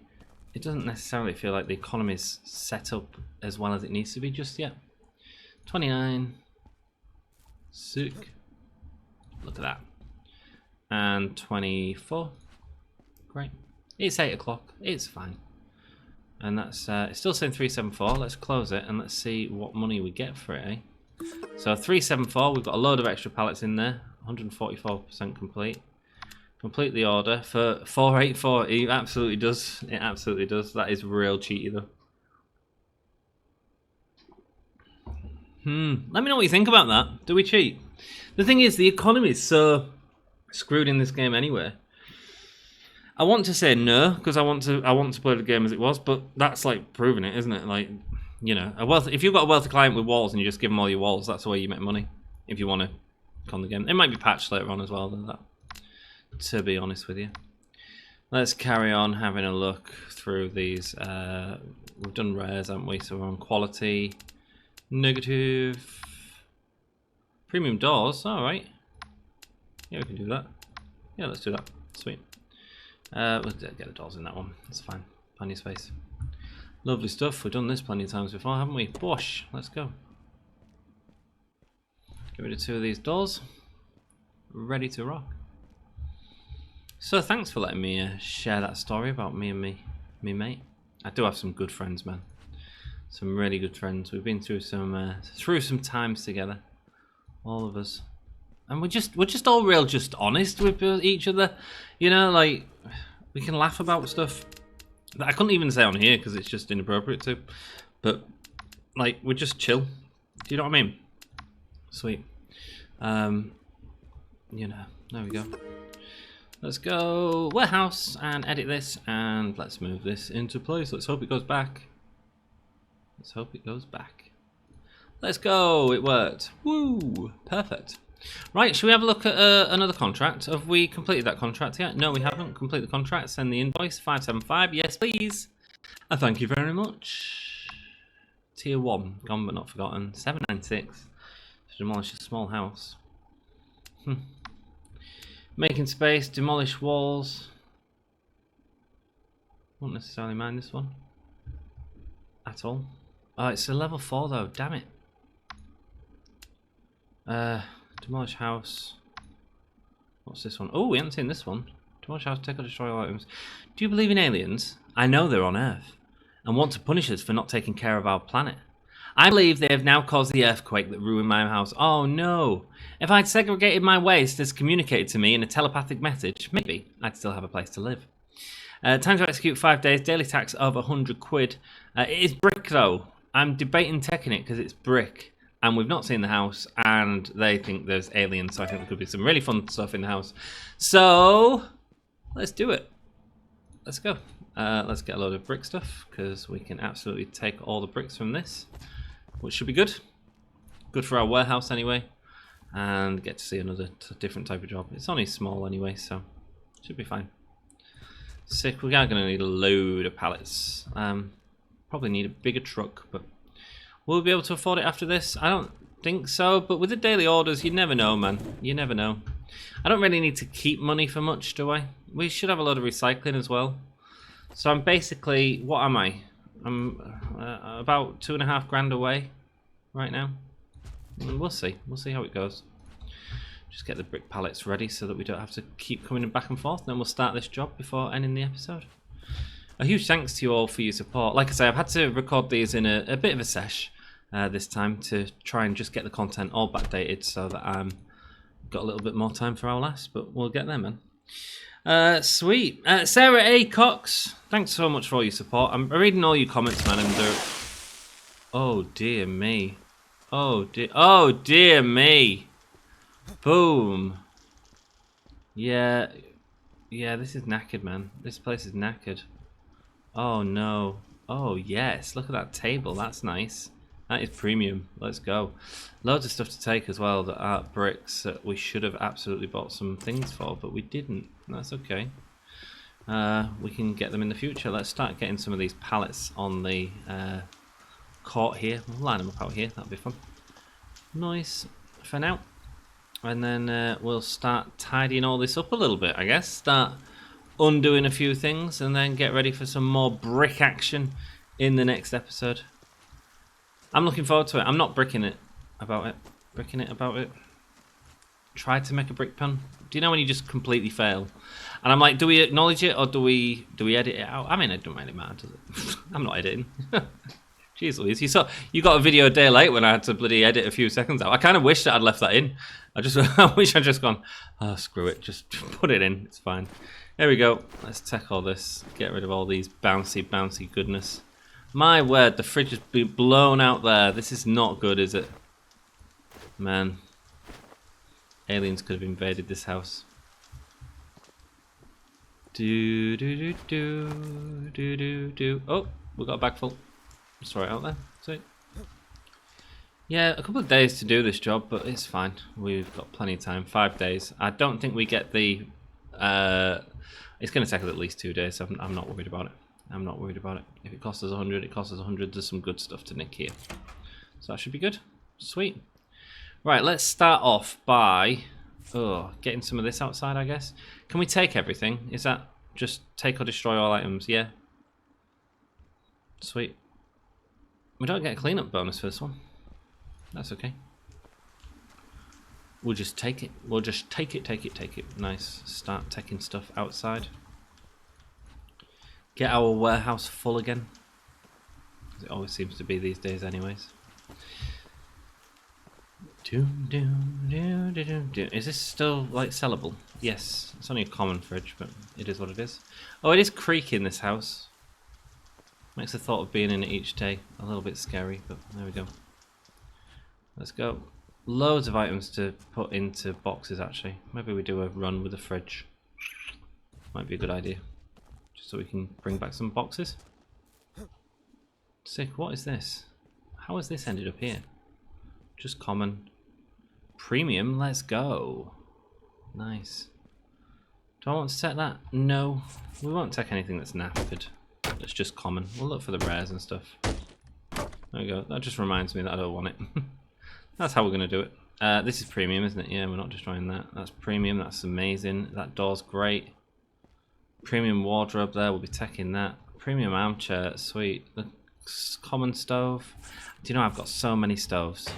it doesn't necessarily feel like the economy's set up as well as it needs to be just yet. 29. Sick. Look at that. And 24. Great. It's 8 o'clock. It's fine. And that's it's still saying 374. Let's close it and let's see what money we get for it, eh? So 374, we've got a load of extra pallets in there. 144% complete. Complete the order for 484. It absolutely does. It absolutely does. That is real cheaty though. Let me know what you think about that. Do we cheat? The thing is, the economy is so screwed in this game anyway. I want to say no because I want to play the game as it was, but that's like proving it, isn't it? Like, you know, if you've got a wealthy client with walls and you just give them all your walls, that's the way you make money. If you want to con the game, it might be patched later on as well. Than that, to be honest with you. Let's carry on having a look through these. We've done rares, haven't we? So we're on quality. Negative. Premium doors, alright. Yeah, we can do that. Yeah, let's do that. Sweet. We'll get the doors in that one. That's fine. Plenty of space. Lovely stuff. We've done this plenty of times before, haven't we? Bosh. Let's go. Get rid of 2 of these doors. Ready to rock. So thanks for letting me share that story about me and me mate. I do have some good friends, man. Some really good friends. We've been through some times together, all of us, and we're just all real, just honest with each other. You know, like we can laugh about stuff that I couldn't even say on here because it's just inappropriate to. But like we're just chill. Do you know what I mean? Sweet. You know, there we go. Let's go warehouse and edit this, and let's move this into place. Let's hope it goes back. Let's hope it goes back. Let's go. It worked. Woo. Perfect. Right, should we have a look at another contract? Have we completed that contract yet? No, we haven't. Complete the contract. Send the invoice. 575. Yes, please. And thank you very much. Tier 1. Gone but not forgotten. 796. To demolish a small house. Making space. Demolish walls. Won't necessarily mind this one. At all. Oh, it's a level 4 though, damn it. Demolish house. What's this one? Oh, we haven't seen this one. Demolish house, take or destroy all items. Do you believe in aliens? I know they're on Earth and want to punish us for not taking care of our planet. I believe they have now caused the earthquake that ruined my house. Oh no. If I'd segregated my waste as communicated to me in a telepathic message, maybe I'd still have a place to live. Time to execute 5 days, daily tax of 100 quid. It is brick though. I'm debating taking it because it's brick and we've not seen the house and they think there's aliens, so I think there could be some really fun stuff in the house. So let's do it. Let's go. Let's get a load of brick stuff because we can absolutely take all the bricks from this, which should be good. Good for our warehouse anyway, and get to see another different type of job. It's only small anyway, so should be fine. Sick. We are going to need a load of pallets. Probably need a bigger truck, but will we be able to afford it after this? I don't think so, but with the daily orders, you never know, man. You never know. I don't really need to keep money for much, do I? We should have a lot of recycling as well. So I'm basically, what am I? I'm about $2.5 grand away right now. We'll see. We'll see how it goes. Just get the brick pallets ready so that we don't have to keep coming back and forth. Then we'll start this job before ending the episode. A huge thanks to you all for your support. Like I say, I've had to record these in a bit of a sesh this time to try and just get the content all backdated so that I'm got a little bit more time for our last, but we'll get there, man. Sweet. Sarah A. Cox, thanks so much for all your support. I'm reading all your comments, man, and oh dear me. Oh dear me. Boom. Yeah, this is knackered, man. This place is knackered. Oh no. Oh yes, look at that table. That's nice. That is premium. Let's go. Loads of stuff to take as well that are bricks that we should have absolutely bought some things for, but we didn't. That's okay. We can get them in the future. Let's start getting some of these pallets on the court here. We'll line them up out here. That'll be fun. Nice for now. And then we'll start tidying all this up a little bit, I guess. Start undoing a few things and then get ready for some more brick action in the next episode. I'm looking forward to it. I'm not bricking it about it. Tried to make a brick pun. Do you know when you just completely fail? And I'm like, do we acknowledge it or do we edit it out? I mean, it don't really matter, does it? I'm not editing. Jeez Louise, you got a video a day late when I had to bloody edit a few seconds out. I kind of wish that I'd left that in. I wish I'd just gone, oh, screw it, just put it in, it's fine. There we go, let's take all this, get rid of all these bouncy goodness. My word, the fridge has been blown out there. This is not good, is it? Man, aliens could have invaded this house. Do. Oh, we got a bag full. Just throw it out there. See? Yeah, a couple of days to do this job, but it's fine. We've got plenty of time. 5 days. I don't think we get the... it's going to take us at least 2 days, so I'm not worried about it. I'm not worried about it. If it costs us 100, it costs us 100. There's some good stuff to nick here. So that should be good. Sweet. Right, let's start off by getting some of this outside, I guess. Can we take everything? Is that just take or destroy all items? Yeah. Sweet. We don't get a cleanup bonus for this one. That's okay. We'll just take it. We'll just take it. Nice. Start taking stuff outside. Get our warehouse full again. It always seems to be these days anyways. Is this still like sellable? Yes. It's only a common fridge, but it is what it is. Oh, it is creaking, this house. Makes the thought of being in it each day a little bit scary, but there we go. Let's go. Loads of items to put into boxes actually. Maybe we do a run with the fridge. Might be a good idea. Just so we can bring back some boxes. Sick, what is this? How has this ended up here? Just common. Premium, let's go. Nice. Do I want to set that? No. We won't take anything that's knackered. It's just common. We'll look for the rares and stuff. There we go. That just reminds me that I don't want it. That's how we're going to do it. This is premium, isn't it? Yeah, we're not destroying that. That's premium. That's amazing. That door's great. Premium wardrobe there. We'll be taking that. Premium armchair. Sweet. The common stove. Do you know I've got so many stoves?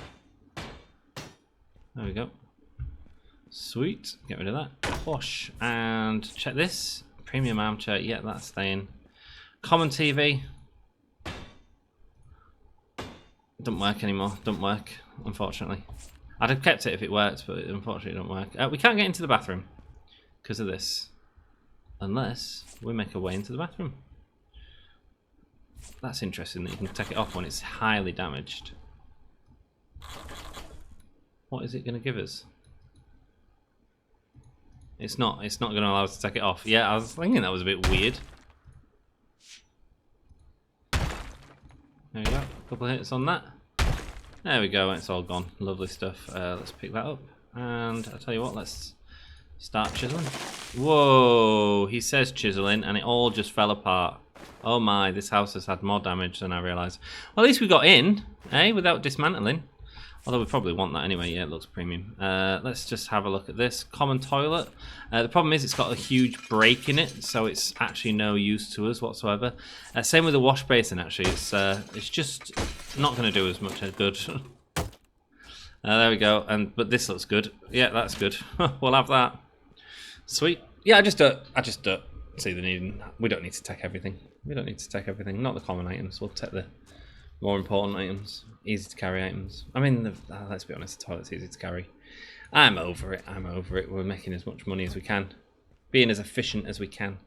There we go. Sweet. Get rid of that. Wash. And check this. Premium armchair. Yeah, that's staying. Common TV. Doesn't work anymore. Don't work, unfortunately. I'd have kept it if it worked, but it unfortunately don't work. We can't get into the bathroom because of this. Unless we make a way into the bathroom. That's interesting that you can take it off when it's highly damaged. What is it going to give us? It's not going to allow us to take it off. Yeah, I was thinking that was a bit weird. There we go. A couple of hits on that. There we go. It's all gone. Lovely stuff. Let's pick that up. And I'll tell you what, let's start chiseling. Whoa! He says chiseling and it all just fell apart. Oh my, this house has had more damage than I realised. Well, at least we got in, eh? Without dismantling. Although we probably want that anyway. Yeah, it looks premium. Let's just have a look at this. Common toilet. The problem is it's got a huge break in it, so it's actually no use to us whatsoever. Same with the wash basin, actually. It's just not going to do as much as good. There we go. But this looks good. Yeah, that's good. We'll have that. Sweet. Yeah, I just don't see the need. We don't need to take everything. We don't need to take everything. Not the common items. We'll take the more important items. Easy to carry items. I mean, let's be honest, the toilet's easy to carry. I'm over it. I'm over it. We're making as much money as we can. Being as efficient as we can.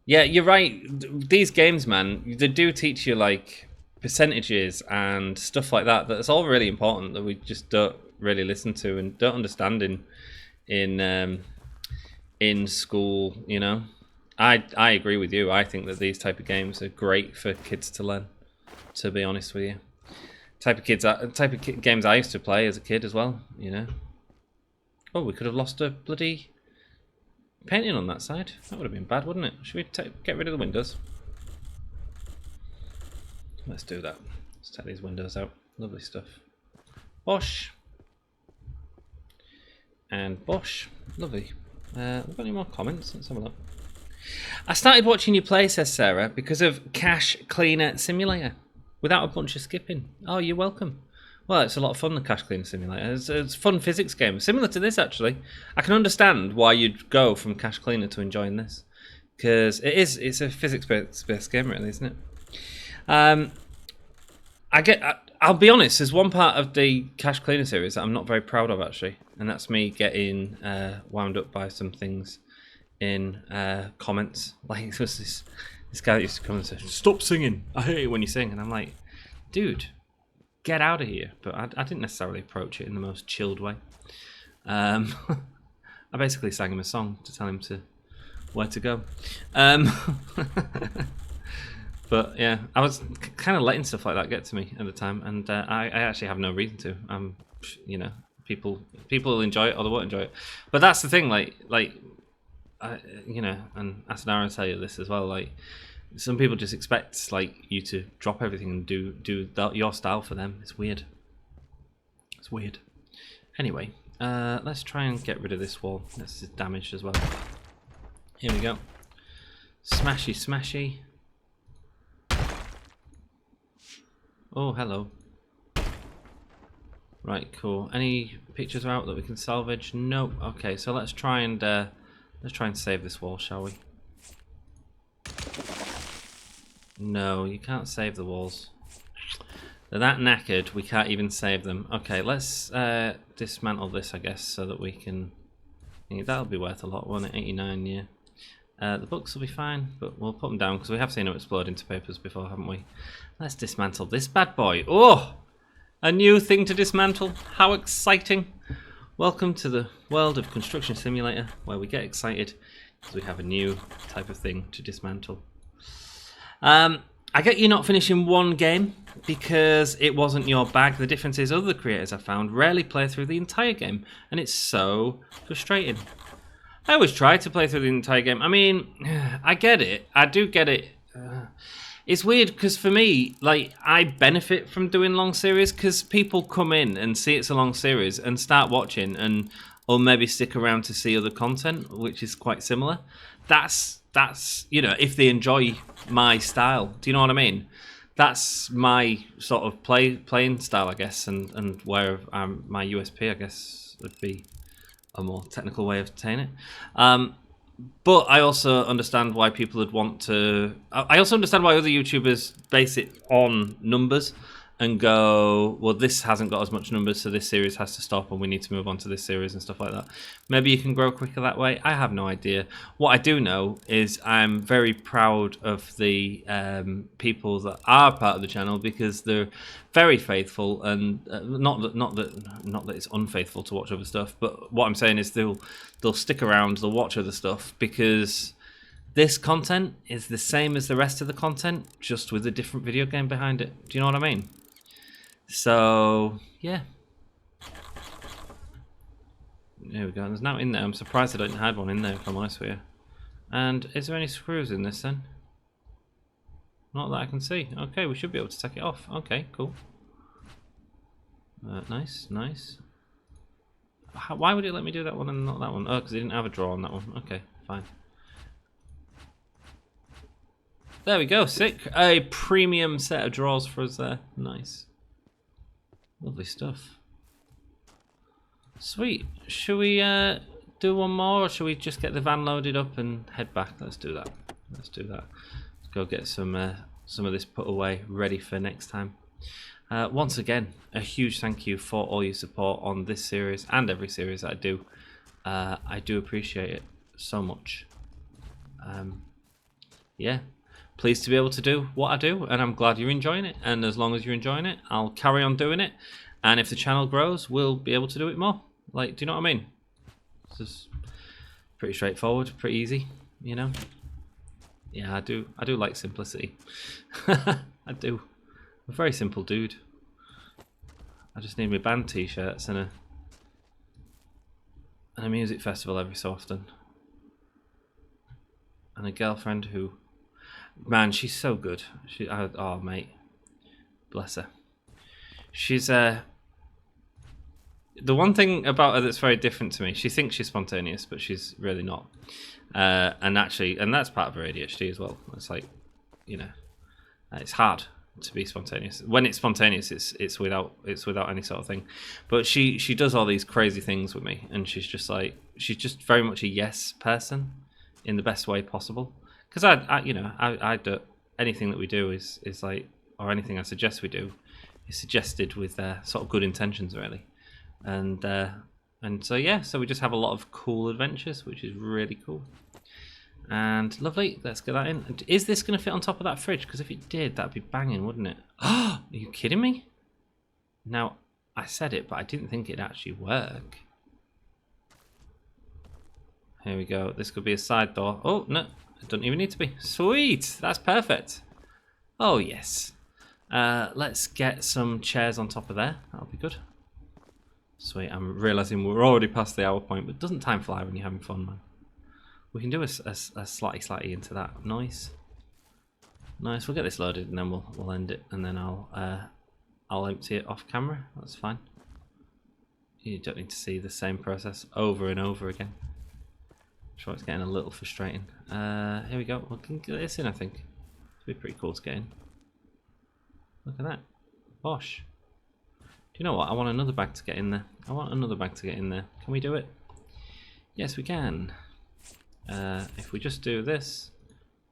Yeah, you're right. These games, man, they do teach you, like, percentages and stuff like that. That's all really important that we just don't really listen to and don't understand in school, you know. I agree with you. I think that these type of games are great for kids to learn, to be honest with you. Type of games I used to play as a kid as well, you know. Oh, we could have lost a bloody painting on that side. That would have been bad, wouldn't it? Should we get rid of the windows? Let's do that. Let's take these windows out. Lovely stuff. Bosh. And bosh. Lovely. We've got any more comments? Let's have a look. I started watching you play, says Sarah, because of Cache Cleaner Simulator. Without a bunch of skipping. Oh, you're welcome. Well, it's a lot of fun, the Cache Cleaner Simulator. It's a fun physics game. Similar to this, actually. I can understand why you'd go from Cache Cleaner to enjoying this. Because it's a physics-based game, really, isn't it? I'll be honest, there's one part of the Cache Cleaner series that I'm not very proud of, actually. And that's me getting wound up by some things in comments. Like, there was this guy that used to come and say, "Stop singing, I hate it when you sing." And I'm like, dude, get out of here. But I didn't necessarily approach it in the most chilled way. I basically sang him a song to tell him where to go. But yeah, I was kind of letting stuff like that get to me at the time, and I actually have no reason to. You know, people will enjoy it or they won't enjoy it. But that's the thing, you know, and Asanara will tell you this as well. Like, some people just expect you to drop everything and do your style for them. It's weird. It's weird. Anyway, let's try and get rid of this wall. This is damaged as well. Here we go. Smashy, smashy. Oh, hello. Right, cool. Any pictures out that we can salvage? Nope. Okay, so let's try and save this wall, shall we? No, you can't save the walls. They're that knackered, we can't even save them. Okay, let's dismantle this, I guess, so that we can... That'll be worth a lot, won't it? 89, yeah. The books will be fine, but we'll put them down because we have seen them explode into papers before, haven't we? Let's dismantle this bad boy. Oh! A new thing to dismantle. How exciting. Welcome to the world of Construction Simulator, where we get excited because we have a new type of thing to dismantle. I get you not finishing one game because it wasn't your bag. The difference is other creators I've found rarely play through the entire game, and it's so frustrating. I always try to play through the entire game. I mean, I get it. I do get it. It's weird because for me, I benefit from doing long series because people come in and see it's a long series and start watching or maybe stick around to see other content, which is quite similar. That's you know, if they enjoy my style. Do you know what I mean? That's my sort of playing style, I guess, and where my USP, I guess, would be a more technical way of saying it. But I also understand why people would want to... I also understand why other YouTubers base it on numbers and go, well, this hasn't got as much numbers, so this series has to stop and we need to move on to this series and stuff like that. Maybe you can grow quicker that way. I have no idea. What I do know is I'm very proud of the people that are part of the channel because they're very faithful, and not that it's unfaithful to watch other stuff, but what I'm saying is they'll stick around, they'll watch other stuff because this content is the same as the rest of the content, just with a different video game behind it. Do you know what I mean? So, yeah. There we go. There's now in there. I'm surprised I didn't have one in there, if I'm honest with you. And is there any screws in this then? Not that I can see. Okay, we should be able to take it off. Okay, cool. Nice, nice. Why would it let me do that one and not that one? Oh, because it didn't have a draw on that one. Okay, fine. There we go, sick. A premium set of drawers for us there. Nice. Lovely stuff. Sweet. Should we do one more, or should we just get the van loaded up and head back? Let's do that. Let's do that. Let's go get some of this put away, ready for next time. Once again, a huge thank you for all your support on this series and every series that I do. I do appreciate it so much. Yeah. Pleased to be able to do what I do, and I'm glad you're enjoying it. And as long as you're enjoying it, I'll carry on doing it. And if the channel grows, we'll be able to do it more. Like, do you know what I mean? It's just pretty straightforward, pretty easy, you know? Yeah, I do like simplicity. I do. I'm a very simple dude. I just need my band t-shirts and a music festival every so often. And a girlfriend who... Man, she's so good. Oh, mate. Bless her. She's the one thing about her that's very different to me. She thinks she's spontaneous, but she's really not. And that's part of her ADHD as well. It's like, you know, it's hard to be spontaneous. When it's spontaneous, it's without any sort of thing. But she does all these crazy things with me, and she's just very much a yes person in the best way possible. Because I do anything that we do is like, or anything I suggest we do is suggested with sort of good intentions, really. And so yeah, so we just have a lot of cool adventures, which is really cool. And lovely, let's get that in. Is this going to fit on top of that fridge? Because if it did, that'd be banging, wouldn't it? Are you kidding me? Now, I said it, but I didn't think it'd actually work. Here we go. This could be a side door. Oh, no. It doesn't even need to be. Sweet! That's perfect. Oh, yes. Let's get some chairs on top of there. That'll be good. Sweet. I'm realising we're already past the hour point, but doesn't time fly when you're having fun, man? We can do a slightly into that. Nice. Nice. We'll get this loaded and then we'll end it, and then I'll empty it off camera. That's fine. You don't need to see the same process over and over again. Sure, it's getting a little frustrating. Here we go. We can get this in, I think. It'll be pretty cool to get in. Look at that. Bosh. Do you know what? I want another bag to get in there. I want another bag to get in there. Can we do it? Yes, we can. If we just do this,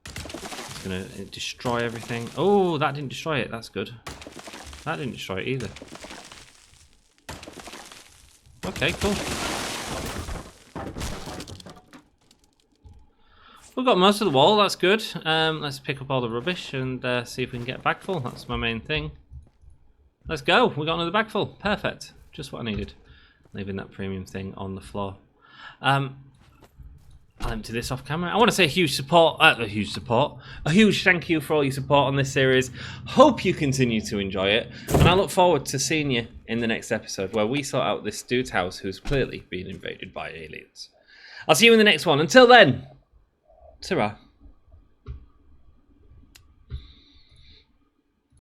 it's going to destroy everything. Oh, that didn't destroy it. That's good. That didn't destroy it either. Okay, cool. We've got most of the wall, that's good. Let's pick up all the rubbish and see if we can get a bag full. That's my main thing. Let's go. We got another bag full. Perfect. Just what I needed. Leaving that premium thing on the floor. I'll empty this off camera. I want to say a huge thank you for all your support on this series. Hope you continue to enjoy it. And I look forward to seeing you in the next episode where we sort out this dude's house who's clearly been invaded by aliens. I'll see you in the next one. Until then... Ta-ra.